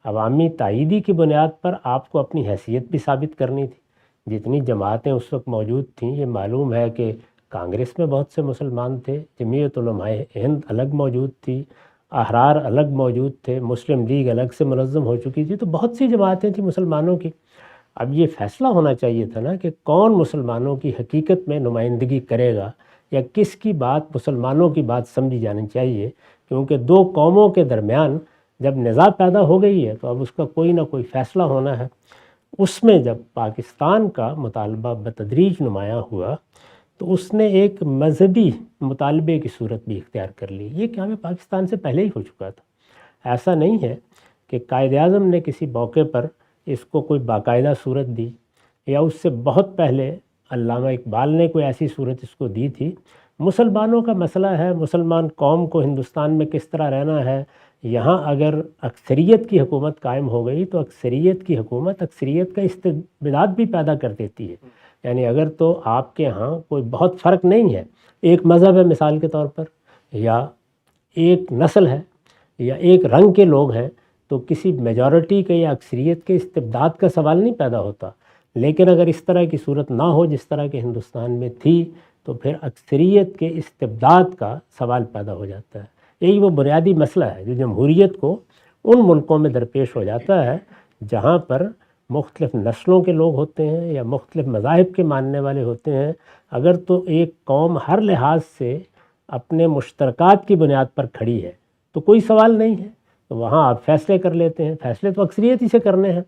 [SPEAKER 2] عوامی تائیدی کی بنیاد پر آپ کو اپنی حیثیت بھی ثابت کرنی تھی۔ جتنی جماعتیں اس وقت موجود تھیں، یہ معلوم ہے کہ کانگریس میں بہت سے مسلمان تھے، جمعیت علماء ہند الگ موجود تھی، احرار الگ موجود تھے، مسلم لیگ الگ سے منظم ہو چکی تھی، تو بہت سی جماعتیں تھیں مسلمانوں کی۔ اب یہ فیصلہ ہونا چاہیے تھا نا کہ کون مسلمانوں کی حقیقت میں نمائندگی کرے گا، یا کس کی بات مسلمانوں کی بات سمجھی جانی چاہیے، کیونکہ دو قوموں کے درمیان جب نزاع پیدا ہو گئی ہے تو اب اس کا کوئی نہ کوئی فیصلہ ہونا ہے۔ اس میں جب پاکستان کا مطالبہ بتدریج نمایاں ہوا تو اس نے ایک مذہبی مطالبے کی صورت بھی اختیار کر لی۔ یہ قیام پاکستان سے پہلے ہی ہو چکا تھا، ایسا نہیں ہے کہ قائد اعظم نے کسی موقع پر اس کو کوئی باقاعدہ صورت دی، یا اس سے بہت پہلے علامہ اقبال نے کوئی ایسی صورت اس کو دی تھی۔ مسلمانوں کا مسئلہ ہے، مسلمان قوم کو ہندوستان میں کس طرح رہنا ہے، یہاں اگر اکثریت کی حکومت قائم ہو گئی تو اکثریت کی حکومت اکثریت کا استبداد بھی پیدا کر دیتی ہے۔ یعنی اگر تو آپ کے ہاں کوئی بہت فرق نہیں ہے، ایک مذہب ہے مثال کے طور پر، یا ایک نسل ہے، یا ایک رنگ کے لوگ ہیں، تو کسی میجورٹی کے یا اکثریت کے استبداد کا سوال نہیں پیدا ہوتا۔ لیکن اگر اس طرح کی صورت نہ ہو جس طرح کہ ہندوستان میں تھی، تو پھر اکثریت کے استبداد کا سوال پیدا ہو جاتا ہے۔ یہی وہ بنیادی مسئلہ ہے جو جمہوریت کو ان ملکوں میں درپیش ہو جاتا ہے جہاں پر مختلف نسلوں کے لوگ ہوتے ہیں یا مختلف مذاہب کے ماننے والے ہوتے ہیں۔ اگر تو ایک قوم ہر لحاظ سے اپنے مشترکات کی بنیاد پر کھڑی ہے تو کوئی سوال نہیں ہے، تو وہاں آپ فیصلے کر لیتے ہیں۔ فیصلے تو اکثریت ہی سے کرنے ہیں،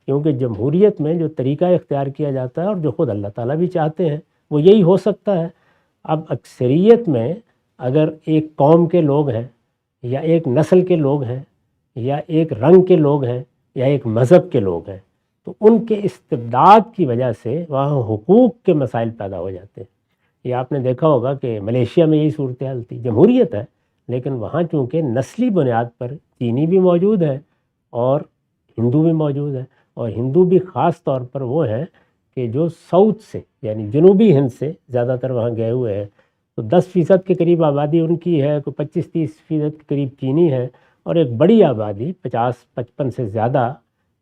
[SPEAKER 2] کیونکہ جمہوریت میں جو طریقہ اختیار کیا جاتا ہے اور جو خود اللہ تعالیٰ بھی چاہتے ہیں وہ یہی ہو سکتا ہے۔ اب اکثریت میں اگر ایک قوم کے لوگ ہیں، یا ایک نسل کے لوگ ہیں، یا ایک رنگ کے لوگ ہیں، یا ایک مذہب کے لوگ ہیں، تو ان کے استبداد کی وجہ سے وہاں حقوق کے مسائل پیدا ہو جاتے ہیں۔ یہ آپ نے دیکھا ہوگا کہ ملیشیا میں یہی صورتحال تھی، جمہوریت ہے لیکن وہاں چونکہ نسلی بنیاد پر چینی بھی موجود ہے اور ہندو بھی موجود ہے، اور ہندو بھی خاص طور پر وہ ہیں کہ جو ساؤتھ سے یعنی جنوبی ہند سے زیادہ تر وہاں گئے ہوئے ہیں، تو 10% کے قریب آبادی ان کی ہے، کوئی 25-30% کے قریب چینی ہے، اور ایک بڑی آبادی 50-55 سے زیادہ،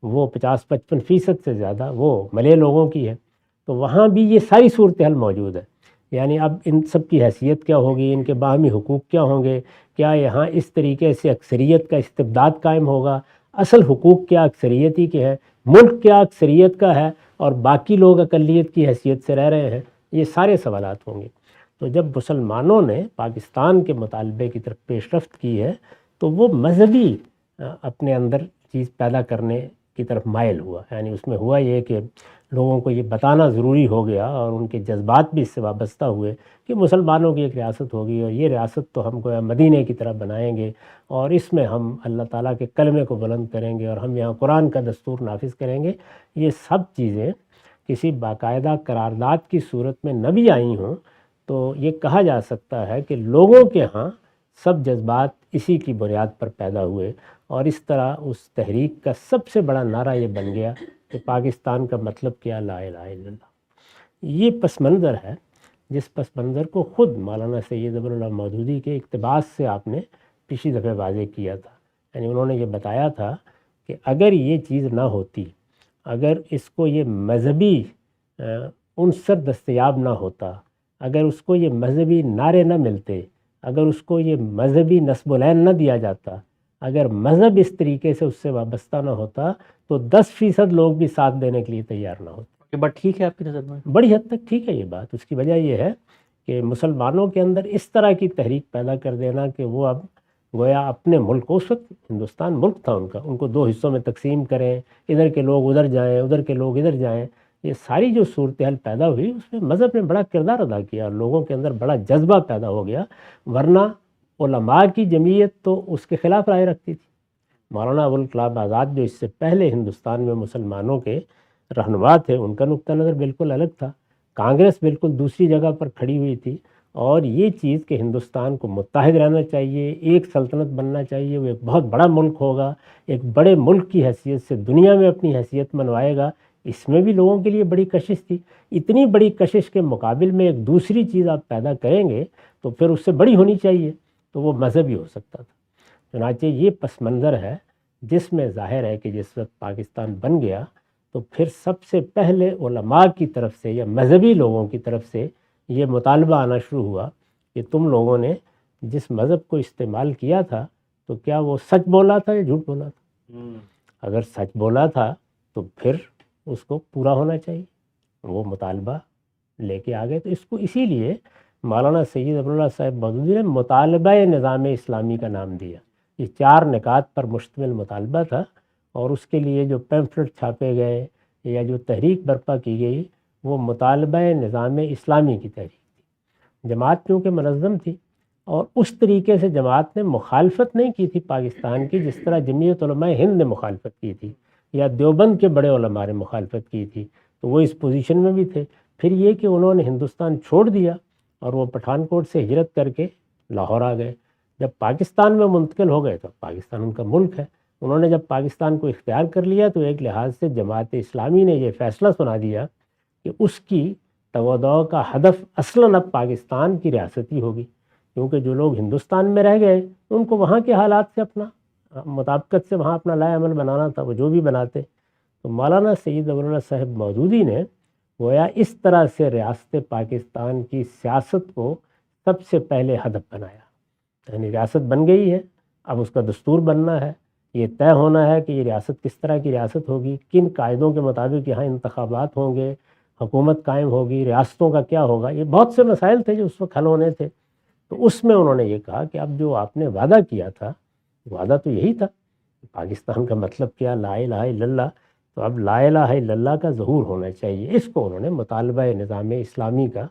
[SPEAKER 2] وہ 50-55% سے زیادہ وہ ملے لوگوں کی ہے۔ تو وہاں بھی یہ ساری صورتحال موجود ہے. یعنی اب ان سب کی حیثیت کیا ہوگی، ان کے باہمی حقوق کیا ہوں گے، کیا یہاں اس طریقے سے اکثریت کا استبداد قائم ہوگا، اصل حقوق کیا اکثریت ہی کے ہیں، ملک کیا اکثریت کا ہے اور باقی لوگ اقلیت کی حیثیت سے رہ رہے ہیں، یہ سارے سوالات ہوں گے. تو جب مسلمانوں نے پاکستان کے مطالبے کی طرف پیش رفت کی ہے تو وہ مذہبی اپنے اندر چیز پیدا کرنے کی طرف مائل ہوا. یعنی اس میں ہوا یہ کہ لوگوں کو یہ بتانا ضروری ہو گیا اور ان کے جذبات بھی اس سے وابستہ ہوئے کہ مسلمانوں کی ایک ریاست ہوگی اور یہ ریاست تو ہم کو مدینے کی طرح بنائیں گے اور اس میں ہم اللہ تعالیٰ کے کلمے کو بلند کریں گے اور ہم یہاں قرآن کا دستور نافذ کریں گے. یہ سب چیزیں کسی باقاعدہ قرارداد کی صورت میں نہ بھی آئی ہوں تو یہ کہا جا سکتا ہے کہ لوگوں کے ہاں سب جذبات اسی کی بنیاد پر پیدا ہوئے اور اس طرح اس تحریک کا سب سے بڑا نعرہ یہ بن گیا کہ پاکستان کا مطلب کیا، لا الہ الا اللہ. یہ پس منظر ہے جس پس منظر کو خود مولانا سید ابوالعلا مودودی کے اقتباس سے آپ نے پچھلی دفعہ واضح کیا تھا. یعنی انہوں نے یہ بتایا تھا کہ اگر یہ چیز نہ ہوتی، اگر اس کو یہ مذہبی عنصر دستیاب نہ ہوتا، اگر اس کو یہ مذہبی نعرے نہ ملتے، اگر اس کو یہ مذہبی نصب العین نہ دیا جاتا، اگر مذہب اس طریقے سے اس سے وابستہ نہ ہوتا تو 10% لوگ بھی ساتھ دینے کے لیے تیار نہ ہوتے.
[SPEAKER 3] یہ بات ٹھیک ہے آپ کی نظر میں؟
[SPEAKER 2] بڑی حد تک ٹھیک ہے یہ بات. اس کی وجہ یہ ہے کہ مسلمانوں کے اندر اس طرح کی تحریک پیدا کر دینا کہ وہ اب گویا اپنے ملک کو، اس وقت ہندوستان ملک تھا ان کو 2 حصوں میں تقسیم کریں، ادھر کے لوگ ادھر جائیں، ادھر کے لوگ ادھر جائیں. یہ ساری جو صورتحال پیدا ہوئی اس میں مذہب نے بڑا کردار ادا کیا اور لوگوں کے اندر بڑا جذبہ پیدا ہو گیا. ورنہ علماء کی جمعیت تو اس کے خلاف رائے رکھتی تھی. مولانا ابوالکلام آزاد جو اس سے پہلے ہندوستان میں مسلمانوں کے رہنما تھے، ان کا نقطہ نظر بالکل الگ تھا. کانگریس بالکل دوسری جگہ پر کھڑی ہوئی تھی اور یہ چیز کہ ہندوستان کو متحد رہنا چاہیے، ایک سلطنت بننا چاہیے، وہ ایک بہت بڑا ملک ہوگا، ایک بڑے ملک کی حیثیت سے دنیا میں اپنی حیثیت منوائے گا. اس میں بھی لوگوں کے لیے بڑی کشش تھی. اتنی بڑی کشش کے مقابل میں ایک دوسری چیز آپ پیدا کریں گے تو پھر اس سے بڑی ہونی چاہیے، تو وہ مذہبی ہو سکتا تھا. چنانچہ یہ پس منظر ہے جس میں ظاہر ہے کہ جس وقت پاکستان بن گیا تو پھر سب سے پہلے علماء کی طرف سے یا مذہبی لوگوں کی طرف سے یہ مطالبہ آنا شروع ہوا کہ تم لوگوں نے جس مذہب کو استعمال کیا تھا تو کیا وہ سچ بولا تھا یا جھوٹ بولا تھا؟ اگر سچ بولا تھا تو پھر اس کو پورا ہونا چاہیے. وہ مطالبہ لے کے آ گئے. تو اس کو اسی لیے مولانا سید ابوالعلا صاحب مودودی نے مطالبہ نظام اسلامی کا نام دیا. یہ 4 نکات پر مشتمل مطالبہ تھا اور اس کے لیے جو پیمفلٹ چھاپے گئے یا جو تحریک برپا کی گئی وہ مطالبہ نظام اسلامی کی تحریک تھی. جماعت کیونکہ منظم تھی اور اس طریقے سے جماعت نے مخالفت نہیں کی تھی پاکستان کی جس طرح جمعیت علماء ہند نے مخالفت کی تھی یا دیوبند کے بڑے علماء نے مخالفت کی تھی، تو وہ اس پوزیشن میں بھی تھے. پھر یہ کہ انہوں نے ہندوستان چھوڑ دیا اور وہ پٹھان کوٹ سے ہجرت کر کے لاہور آ گئے. جب پاکستان میں منتقل ہو گئے تو پاکستان ان کا ملک ہے. انہوں نے جب پاکستان کو اختیار کر لیا تو ایک لحاظ سے جماعت اسلامی نے یہ فیصلہ سنا دیا کہ اس کی تودع کا ہدف اصلاً اب پاکستان کی ریاست ہی ہوگی، کیونکہ جو لوگ ہندوستان میں رہ گئے ان کو وہاں کے حالات سے اپنا مطابقت سے وہاں اپنا لائے عمل بنانا تھا، وہ جو بھی بناتے. تو مولانا سید ابوالعلا صاحب مودودی نے گویا اس طرح سے ریاست پاکستان کی سیاست کو سب سے پہلے ہدف بنایا. یعنی ریاست بن گئی ہے، اب اس کا دستور بننا ہے، یہ طے ہونا ہے کہ یہ ریاست کس طرح کی ریاست ہوگی، کن قاعدوں کے مطابق یہاں انتخابات ہوں گے، حکومت قائم ہوگی، ریاستوں کا کیا ہوگا. یہ بہت سے مسائل تھے جو اس وقت حل ہونے تھے. تو اس میں انہوں نے یہ کہا کہ اب جو آپ نے وعدہ کیا تھا، وعدہ تو یہی تھا پاکستان کا مطلب کیا، لا الہ الا اللہ، تو اب لا الہ الا اللہ کا ظہور ہونا چاہیے. اس کو انہوں نے مطالبہ نظام اسلامی کا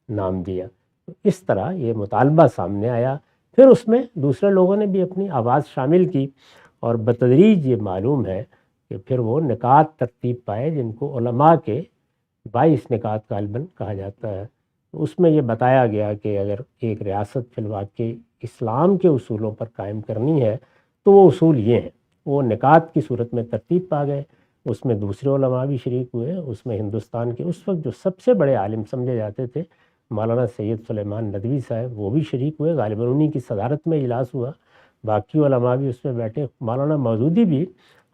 [SPEAKER 2] نام دیا. تو اس طرح یہ مطالبہ سامنے آیا. پھر اس میں دوسرے لوگوں نے بھی اپنی آواز شامل کی اور بتدریج یہ معلوم ہے کہ پھر وہ نکات ترتیب پائے جن کو علماء کے 22 نکات غالباً کہا جاتا ہے. اس میں یہ بتایا گیا کہ اگر ایک ریاست فی الواقع اسلام کے اصولوں پر قائم کرنی ہے تو وہ اصول یہ ہیں. وہ نکات کی صورت میں ترتیب پا گئے. اس میں دوسرے علماء بھی شریک ہوئے. اس میں ہندوستان کے اس وقت جو سب سے بڑے عالم سمجھے جاتے تھے مولانا سید سلیمان ندوی صاحب، وہ بھی شریک ہوئے. غالباً انہی کی صدارت میں اجلاس ہوا. باقی علماء بھی اس میں بیٹھے. مولانا مودودی بھی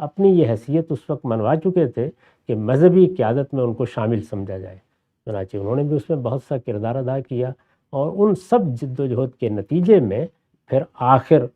[SPEAKER 2] اپنی یہ حیثیت اس وقت منوا چکے تھے کہ مذہبی قیادت میں ان کو شامل سمجھا جائے. چنانچہ انہوں نے بھی اس میں بہت سا کردار ادا کیا، اور ان سب جد و جہد کے نتیجے میں پھر آخر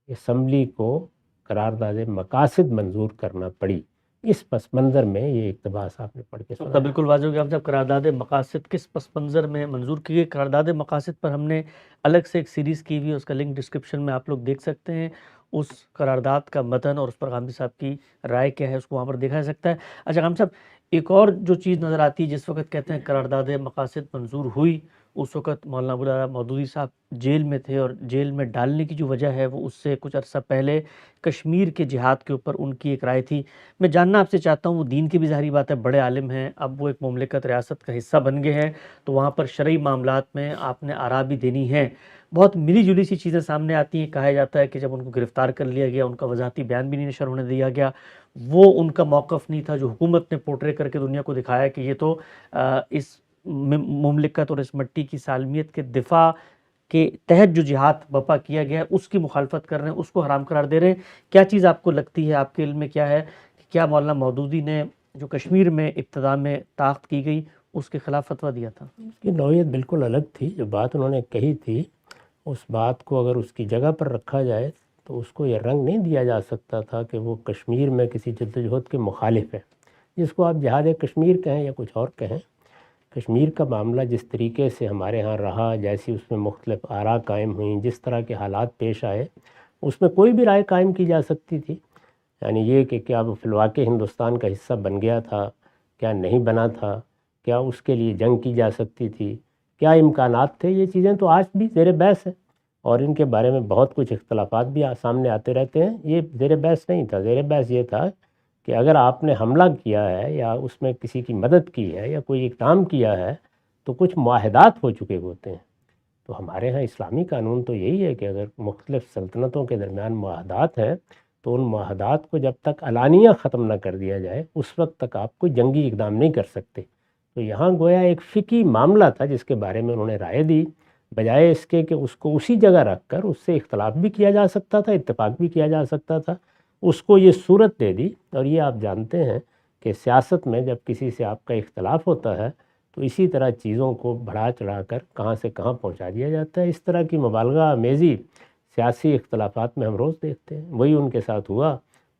[SPEAKER 2] اسمبلی کو قرارداد مقاصد منظور کرنا پڑی۔ اس پس منظر میں یہ اقتباس آپ نے پڑھ کے سنا۔
[SPEAKER 3] بالکل واضح ہو گیا جب قرارداد مقاصد کس پس منظر میں منظور کی گئی۔ قرارداد مقاصد پر ہم نے الگ سے ایک سیریز کی ہوئی ہے، اس کا لنک ڈسکرپشن میں آپ لوگ دیکھ سکتے ہیں۔ اس قرارداد کا متن اور اس پر غامدی صاحب کی رائے کیا ہے اس کو وہاں پر دیکھا جا سکتا ہے۔ اچھا غامدی صاحب، ایک اور جو چیز نظر آتی ہے جس وقت کہتے ہیں قرارداد مقاصد منظور ہوئی، اس وقت مولانا ابو العلا مودودی صاحب جیل میں تھے، اور جیل میں ڈالنے کی جو وجہ ہے وہ اس سے کچھ عرصہ پہلے کشمیر کے جہاد کے اوپر ان کی ایک رائے تھی۔ میں جاننا آپ سے چاہتا ہوں، وہ دین کی بھی ظاہری بات ہے، بڑے عالم ہیں، اب وہ ایک مملکت ریاست کا حصہ بن گئے ہیں، تو وہاں پر شرعی معاملات میں آپ نے آراء بھی دینی ہے۔ بہت ملی جلی سی چیزیں سامنے آتی ہیں۔ کہا جاتا ہے کہ جب ان کو گرفتار کر لیا گیا، ان کا وضاحتی بیان بھی نہیں نشر ہونے دیا گیا، وہ ان کا موقف نہیں تھا جو حکومت نے پورٹرے کر کے دنیا کو دکھایا کہ یہ تو اس مملکت اور اس مٹی کی سالمیت کے دفاع کے تحت جو جہاد برپا کیا گیا ہے اس کی مخالفت کر رہے ہیں، اس کو حرام قرار دے رہے ہیں۔ کیا چیز آپ کو لگتی ہے، آپ کے علم میں کیا ہے کہ کیا مولانا مودودی نے جو کشمیر میں ابتدا میں طاقت کی گئی اس کے خلاف فتویٰ دیا تھا؟
[SPEAKER 2] اس کی نوعیت بالکل الگ تھی۔ جو بات انہوں نے کہی تھی، اس بات کو اگر اس کی جگہ پر رکھا جائے تو اس کو یہ رنگ نہیں دیا جا سکتا تھا کہ وہ کشمیر میں کسی جدوجہد کے مخالف ہے، جس کو آپ جہاد کشمیر کہیں یا کچھ اور کہیں۔ کشمیر کا معاملہ جس طریقے سے ہمارے ہاں رہا، جیسی اس میں مختلف آراء قائم ہوئیں، جس طرح کے حالات پیش آئے، اس میں کوئی بھی رائے قائم کی جا سکتی تھی۔ یعنی یہ کہ کیا وہ فی الواقع ہندوستان کا حصہ بن گیا تھا، کیا نہیں بنا تھا، کیا اس کے لیے جنگ کی جا سکتی تھی، کیا امکانات تھے، یہ چیزیں تو آج بھی زیر بحث ہیں، اور ان کے بارے میں بہت کچھ اختلافات بھی سامنے آتے رہتے ہیں۔ یہ زیر بحث نہیں تھا، زیر بحث یہ تھا کہ اگر آپ نے حملہ کیا ہے یا اس میں کسی کی مدد کی ہے یا کوئی اقدام کیا ہے تو کچھ معاہدات ہو چکے ہوتے ہیں۔ تو ہمارے ہاں اسلامی قانون تو یہی ہے کہ اگر مختلف سلطنتوں کے درمیان معاہدات ہیں تو ان معاہدات کو جب تک علانیہ ختم نہ کر دیا جائے اس وقت تک آپ کوئی جنگی اقدام نہیں کر سکتے۔ تو یہاں گویا ایک فقہی معاملہ تھا جس کے بارے میں انہوں نے رائے دی، بجائے اس کے کہ اس کو اسی جگہ رکھ کر اس سے اختلاف بھی کیا جا سکتا تھا، اتفاق بھی کیا جا سکتا تھا، اس کو یہ صورت دے دی۔ اور یہ آپ جانتے ہیں کہ سیاست میں جب کسی سے آپ کا اختلاف ہوتا ہے تو اسی طرح چیزوں کو بڑھا چڑھا کر کہاں سے کہاں پہنچا دیا جاتا ہے۔ اس طرح کی مبالغہ آمیزی سیاسی اختلافات میں ہم روز دیکھتے ہیں، وہی ان کے ساتھ ہوا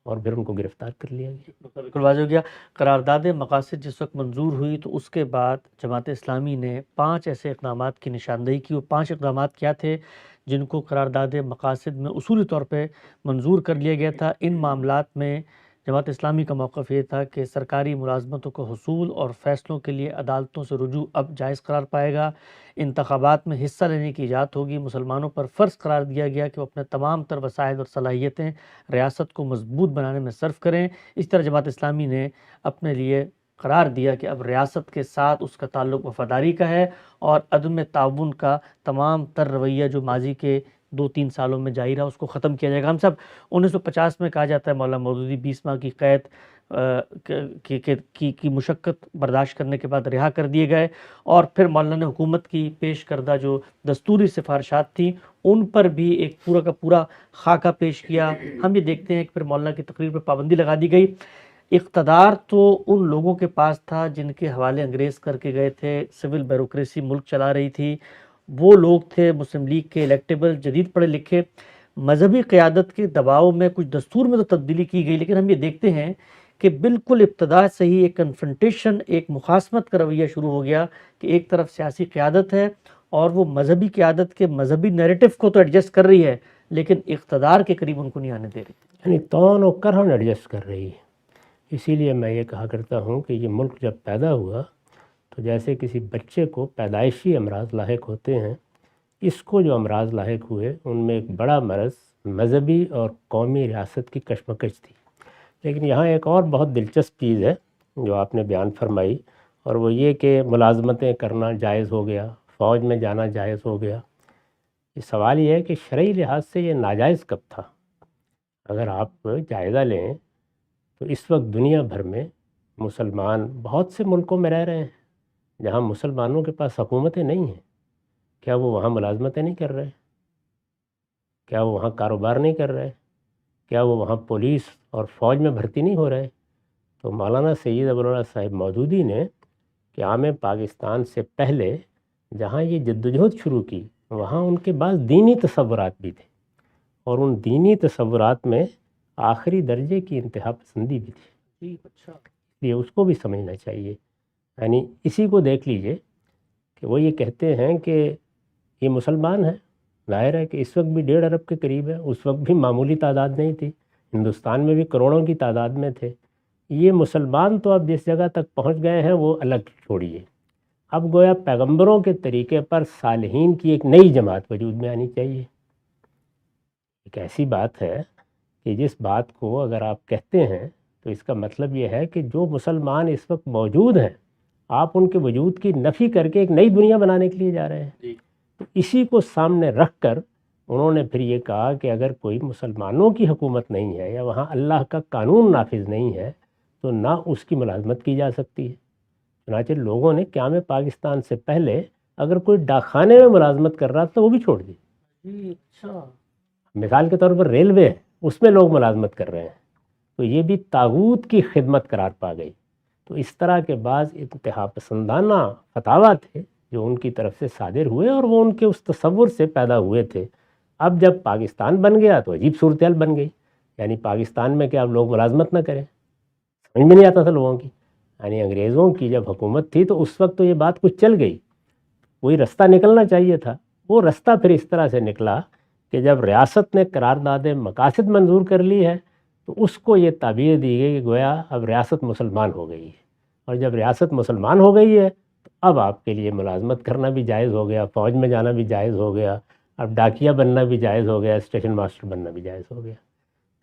[SPEAKER 2] اور پھر ان کو گرفتار کر لیا گیا۔
[SPEAKER 3] بالکل واضح ہو گیا۔ قرارداد مقاصد جس وقت منظور ہوئی تو اس کے بعد جماعت اسلامی نے 5 ایسے اقدامات کی نشاندہی کی۔ وہ 5 اقدامات کیا تھے جن کو قرارداد مقاصد میں اصولی طور پہ منظور کر لیا گیا تھا؟ ان معاملات میں جماعت اسلامی کا موقف یہ تھا کہ سرکاری ملازمتوں کو حصول اور فیصلوں کے لیے عدالتوں سے رجوع اب جائز قرار پائے گا، انتخابات میں حصہ لینے کی ایجاد ہوگی، مسلمانوں پر فرض قرار دیا گیا کہ وہ اپنے تمام تر وسائل اور صلاحیتیں ریاست کو مضبوط بنانے میں صرف کریں۔ اس طرح جماعت اسلامی نے اپنے لیے قرار دیا کہ اب ریاست کے ساتھ اس کا تعلق وفاداری کا ہے اور عدم تعاون کا تمام تر رویہ جو ماضی کے 2-3 سالوں میں جاری رہا اس کو ختم کیا جائے گا۔ ہم سب 1950 میں کہا جاتا ہے مولانا مودودی 20 ماہ کی قید کی مشقت برداشت کرنے کے بعد رہا کر دیے گئے، اور پھر مولانا نے حکومت کی پیش کردہ جو دستوری سفارشات تھیں ان پر بھی ایک پورا کا پورا خاکہ پیش کیا۔ ہم یہ دیکھتے ہیں کہ پھر مولانا کی تقریر پر پابندی لگا دی گئی۔ اقتدار تو ان لوگوں کے پاس تھا جن کے حوالے انگریز کر کے گئے تھے، سول بیوروکریسی ملک چلا رہی تھی، وہ لوگ تھے مسلم لیگ کے الیکٹیبل، جدید پڑھے لکھے۔ مذہبی قیادت کے دباؤ میں کچھ دستور میں تو تبدیلی کی گئی، لیکن ہم یہ دیکھتے ہیں کہ بالکل ابتدا سے ہی ایک کنفرنٹیشن، ایک مخاصمت کا رویہ شروع ہو گیا کہ ایک طرف سیاسی قیادت ہے اور وہ مذہبی قیادت کے مذہبی نیریٹو کو تو ایڈجسٹ کر رہی ہے لیکن اقتدار کے قریب ان کو نہیں آنے دے رہی،
[SPEAKER 2] یعنی تون و کرہن ایڈجسٹ کر رہی ہے۔ اسی لیے میں یہ کہا کرتا ہوں کہ یہ ملک جب پیدا ہوا تو جیسے کسی بچے کو پیدائشی امراض لاحق ہوتے ہیں، اس کو جو امراض لاحق ہوئے ان میں ایک بڑا مرض مذہبی اور قومی ریاست کی کشمکش تھی۔ لیکن یہاں ایک اور بہت دلچسپ چیز ہے جو آپ نے بیان فرمائی، اور وہ یہ کہ ملازمتیں کرنا جائز ہو گیا، فوج میں جانا جائز ہو گیا۔ یہ سوال یہ ہے کہ شرعی لحاظ سے یہ ناجائز کب تھا؟ اگر آپ جائزہ لیں تو اس وقت دنیا بھر میں مسلمان بہت سے ملکوں میں رہ رہے ہیں جہاں مسلمانوں کے پاس حکومتیں نہیں ہیں۔ کیا وہ وہاں ملازمتیں نہیں کر رہے؟ کیا وہ وہاں کاروبار نہیں کر رہے؟ کیا وہ وہاں پولیس اور فوج میں بھرتی نہیں ہو رہے؟ تو مولانا سید ابو العلا صاحب مودودی نے قیام پاکستان سے پہلے جہاں یہ جدوجہد شروع کی وہاں ان کے بعض دینی تصورات بھی تھے، اور ان دینی تصورات میں آخری درجے کی انتہا پسندی بھی تھی۔ اچھا، یہ اس کو بھی سمجھنا چاہیے۔ یعنی اسی کو دیکھ لیجئے کہ وہ یہ کہتے ہیں کہ یہ مسلمان ہیں، ظاہر ہے کہ اس وقت بھی 1.5 ارب کے قریب ہے، اس وقت بھی معمولی تعداد نہیں تھی، ہندوستان میں بھی کروڑوں کی تعداد میں تھے۔ یہ مسلمان تو اب جس جگہ تک پہنچ گئے ہیں وہ الگ چھوڑیے، اب گویا پیغمبروں کے طریقے پر صالحین کی ایک نئی جماعت وجود میں آنی چاہیے۔ ایک ایسی بات ہے کہ جس بات کو اگر آپ کہتے ہیں تو اس کا مطلب یہ ہے کہ جو مسلمان اس وقت موجود ہیں آپ ان کے وجود کی نفی کر کے ایک نئی دنیا بنانے کے لیے جا رہے ہیں۔ تو اسی کو سامنے رکھ کر انہوں نے پھر یہ کہا کہ اگر کوئی مسلمانوں کی حکومت نہیں ہے یا وہاں اللہ کا قانون نافذ نہیں ہے تو نہ اس کی ملازمت کی جا سکتی ہے۔ چنانچہ لوگوں نے قیام پاکستان سے پہلے اگر کوئی ڈاکخانے میں ملازمت کر رہا تو وہ بھی چھوڑ دی۔ اچھا، مثال کے طور پر ریلوے ہے، اس میں لوگ ملازمت کر رہے ہیں، تو یہ بھی طاغوت کی خدمت قرار پا گئی۔ تو اس طرح کے بعض انتہا پسندانہ فتاویٰ تھے جو ان کی طرف سے صادر ہوئے اور وہ ان کے اس تصور سے پیدا ہوئے تھے۔ اب جب پاکستان بن گیا تو عجیب صورتحال بن گئی، یعنی پاکستان میں کہ اب لوگ ملازمت نہ کریں، سمجھ میں نہیں آتا تھا لوگوں کی۔ یعنی انگریزوں کی جب حکومت تھی تو اس وقت تو یہ بات کچھ چل گئی، کوئی رستہ نکلنا چاہیے تھا۔ وہ رستہ پھر اس طرح سے نکلا کہ جب ریاست نے قرارداد مقاصد منظور کر لی ہے تو اس کو یہ تعبیر دی گئی کہ گویا اب ریاست مسلمان ہو گئی ہے، اور جب ریاست مسلمان ہو گئی ہے تو اب آپ کے لیے ملازمت کرنا بھی جائز ہو گیا، فوج میں جانا بھی جائز ہو گیا، اب ڈاکیا بننا بھی جائز ہو گیا، اسٹیشن ماسٹر بننا بھی جائز ہو گیا۔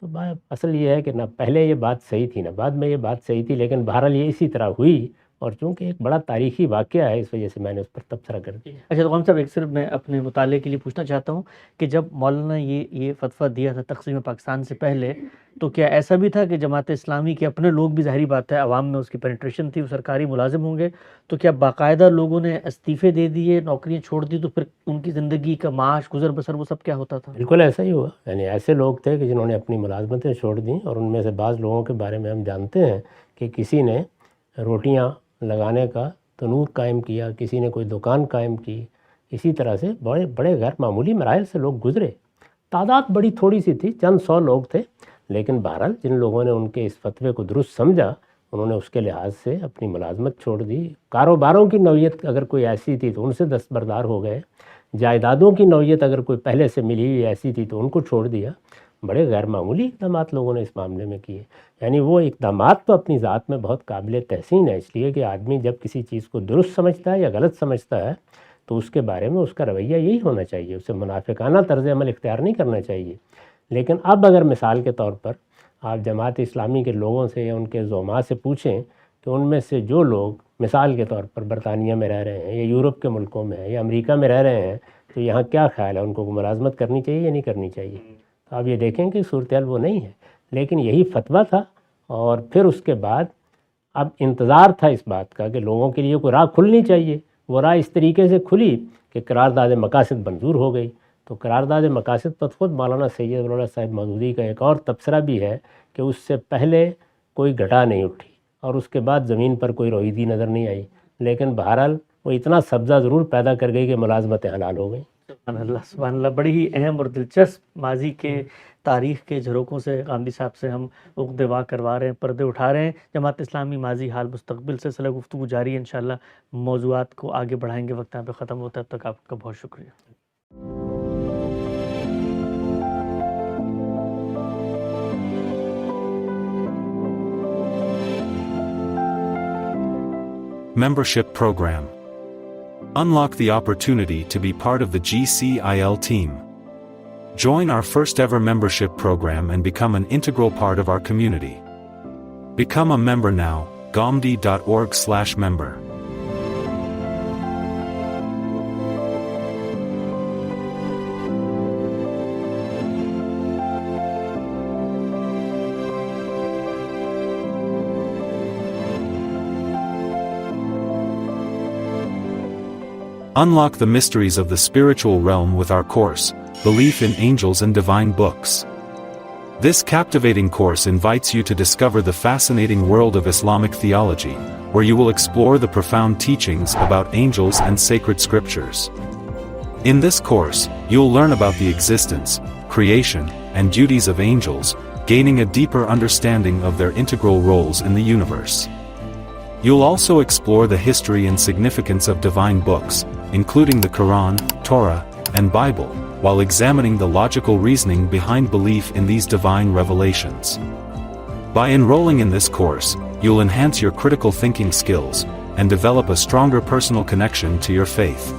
[SPEAKER 2] تو اصل یہ ہے کہ نہ پہلے یہ بات صحیح تھی نہ بعد میں یہ بات صحیح تھی، لیکن بہرحال یہ اسی طرح ہوئی، اور چونکہ ایک بڑا تاریخی واقعہ ہے اس وجہ سے میں نے اس پر تبصرہ کر دیا۔
[SPEAKER 3] اچھا تو غلام صاحب ایک صرف میں اپنے مطالعے کے لیے پوچھنا چاہتا ہوں کہ جب مولانا یہ فتویٰ دیا تھا تقسیم پاکستان سے پہلے تو کیا ایسا بھی تھا کہ جماعت اسلامی کے اپنے لوگ بھی، ظاہری بات ہے عوام میں اس کی پینیٹریشن تھی، وہ سرکاری ملازم ہوں گے، تو کیا باقاعدہ لوگوں نے استعفے دے دیے، نوکریاں چھوڑ دی، تو پھر ان کی زندگی کا معاش گزر بسر وہ سب کیا ہوتا تھا؟
[SPEAKER 2] بالکل ایسا ہی ہوا، یعنی ایسے لوگ تھے کہ جنہوں نے اپنی ملازمتیں چھوڑ دیں، اور ان میں سے بعض لوگوں کے بارے میں ہم جانتے ہیں کہ کسی نے روٹیاں لگانے کا تنور قائم کیا، کسی نے کوئی دکان قائم کی، اسی طرح سے بڑے بڑے غیر معمولی مراحل سے لوگ گزرے۔ تعداد بڑی تھوڑی سی تھی، چند 100 لوگ تھے، لیکن بہرحال جن لوگوں نے ان کے اس فتوے کو درست سمجھا انہوں نے اس کے لحاظ سے اپنی ملازمت چھوڑ دی۔ کاروباروں کی نوعیت اگر کوئی ایسی تھی تو ان سے دستبردار ہو گئے، جائیدادوں کی نوعیت اگر کوئی پہلے سے ملی ہوئی ایسی تھی تو ان کو چھوڑ دیا۔ بڑے غیر معمولی اقدامات لوگوں نے اس معاملے میں کیے، یعنی وہ اقدامات تو اپنی ذات میں بہت قابل تحسین ہے، اس لیے کہ آدمی جب کسی چیز کو درست سمجھتا ہے یا غلط سمجھتا ہے تو اس کے بارے میں اس کا رویہ یہی ہونا چاہیے، اسے منافقانہ طرز عمل اختیار نہیں کرنا چاہیے۔ لیکن اب اگر مثال کے طور پر آپ جماعت اسلامی کے لوگوں سے یا ان کے زعماء سے پوچھیں کہ ان میں سے جو لوگ مثال کے طور پر برطانیہ میں رہ رہے ہیں یا یورپ کے ملکوں میں ہیں یا امریکہ میں رہ رہے ہیں تو یہاں کیا خیال ہے، ان کو ملازمت کرنی چاہیے یا نہیں کرنی چاہیے؟ تو آپ یہ دیکھیں کہ صورتحال وہ نہیں ہے، لیکن یہی فتویٰ تھا، اور پھر اس کے بعد اب انتظار تھا اس بات کا کہ لوگوں کے لیے کوئی راہ کھلنی چاہیے۔ وہ راہ اس طریقے سے کھلی کہ قرارداد مقاصد منظور ہو گئی۔ تو قرارداد مقاصد پر خود مولانا سید ولی اللہ صاحب مودودی کا ایک اور تبصرہ بھی ہے کہ اس سے پہلے کوئی گھٹا نہیں اٹھی اور اس کے بعد زمین پر کوئی رویدی نظر نہیں آئی، لیکن بہرحال وہ اتنا سبزہ ضرور پیدا کر گئی کہ ملازمتیں حلال ہو گئیں۔
[SPEAKER 3] سبحان اللہ سبحان اللہ، بڑی ہی اہم اور دلچسپ ماضی کے تاریخ کے جھروکوں سے غامدی صاحب سے ہم عقدے کروا رہے ہیں، پردے اٹھا رہے ہیں۔ جماعت اسلامی ماضی حال مستقبل سلسلہ گفتگو جاری ہے، انشاءاللہ موضوعات کو آگے بڑھائیں گے۔ وقت یہاں پہ ختم ہوتا ہے، تب تک آپ کا بہت شکریہ۔
[SPEAKER 1] Membership Program. Unlock the opportunity to be part of the GCIL team. Join our first ever membership program and become an integral part of our community. Become a member now, gomdi.org/member. Unlock the mysteries of the spiritual realm with our course, Belief in Angels and Divine Books. This captivating course invites you to discover the fascinating world of Islamic theology, where you will explore the profound teachings about angels and sacred scriptures. In this course, you'll learn about the existence, creation, and duties of angels, gaining a deeper understanding of their integral roles in the universe. You'll also explore the history and significance of divine books, including the Quran, Torah, and Bible, while examining the logical reasoning behind belief in these divine revelations. By enrolling in this course, you'll enhance your critical thinking skills, and develop a stronger personal connection to your faith.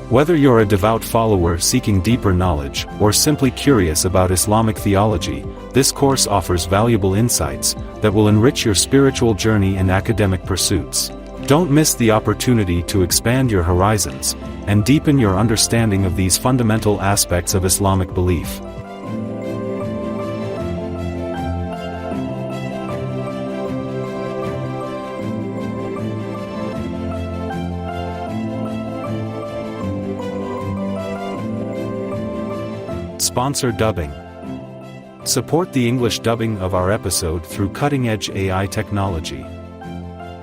[SPEAKER 1] Whether you're a devout follower seeking deeper knowledge, or simply curious about Islamic theology, this course offers valuable insights that will enrich your spiritual journey and academic pursuits. Don't miss the opportunity to expand your horizons, and deepen your understanding of these fundamental aspects of Islamic belief. Sponsor dubbing. Support the English dubbing of our episode through cutting-edge AI technology.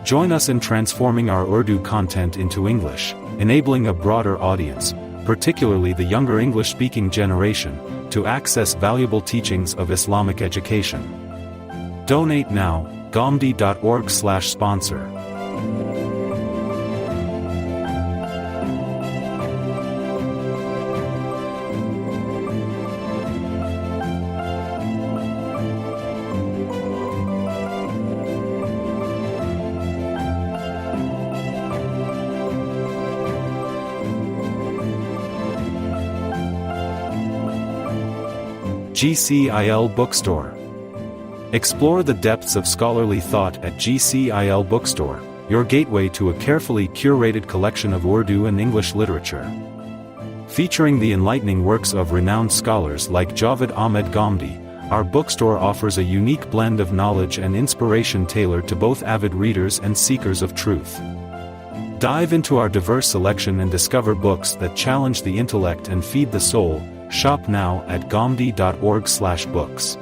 [SPEAKER 1] Join us in transforming our Urdu content into English, enabling a broader audience, particularly the younger English-speaking generation, to access valuable teachings of Islamic education. Donate now, gomdi.org/sponsor. GCIL Bookstore. Explore the depths of scholarly thought at GCIL Bookstore, your gateway to a carefully curated collection of Urdu and English literature. Featuring the enlightening works of renowned scholars like Javed Ahmed Ghamdi, our bookstore offers a unique blend of knowledge and inspiration tailored to both avid readers and seekers of truth. Dive into our diverse selection and discover books that challenge the intellect and feed the soul. Shop now at gomdi.org/books.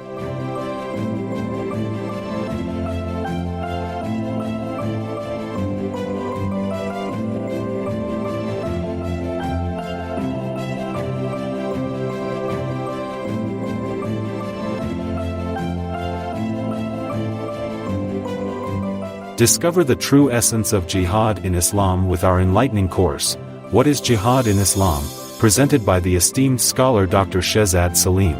[SPEAKER 1] Discover the true essence of jihad in Islam with our enlightening course, What is Jihad in Islam?, presented by the esteemed scholar Dr. Shehzad Salim.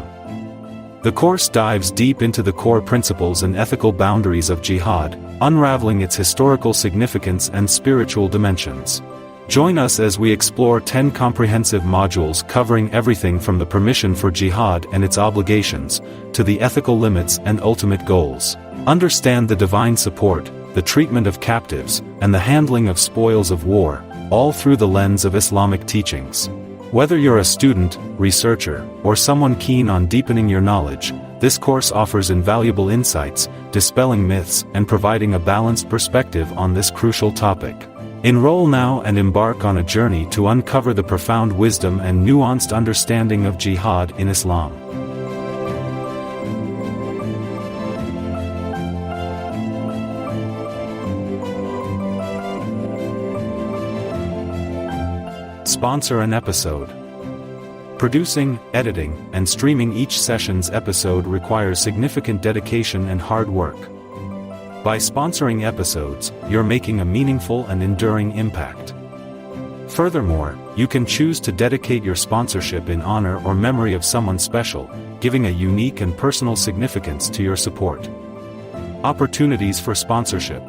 [SPEAKER 1] The course dives deep into the core principles and ethical boundaries of jihad, unraveling its historical significance and spiritual dimensions. Join us as we explore 10 comprehensive modules covering everything from the permission for jihad and its obligations, to the ethical limits and ultimate goals. Understand the divine support, the treatment of captives, and the handling of spoils of war, all through the lens of Islamic teachings. Whether you're a student, researcher, or someone keen on deepening your knowledge, this course offers invaluable insights, dispelling myths and providing a balanced perspective on this crucial topic. Enroll now and embark on a journey to uncover the profound wisdom and nuanced understanding of jihad in Islam. Sponsor an episode. Producing, editing, and streaming each session's episode requires significant dedication and hard work. By sponsoring episodes, you're making a meaningful and enduring impact. Furthermore, you can choose to dedicate your sponsorship in honor or memory of someone special, giving a unique and personal significance to your support. Opportunities for sponsorship.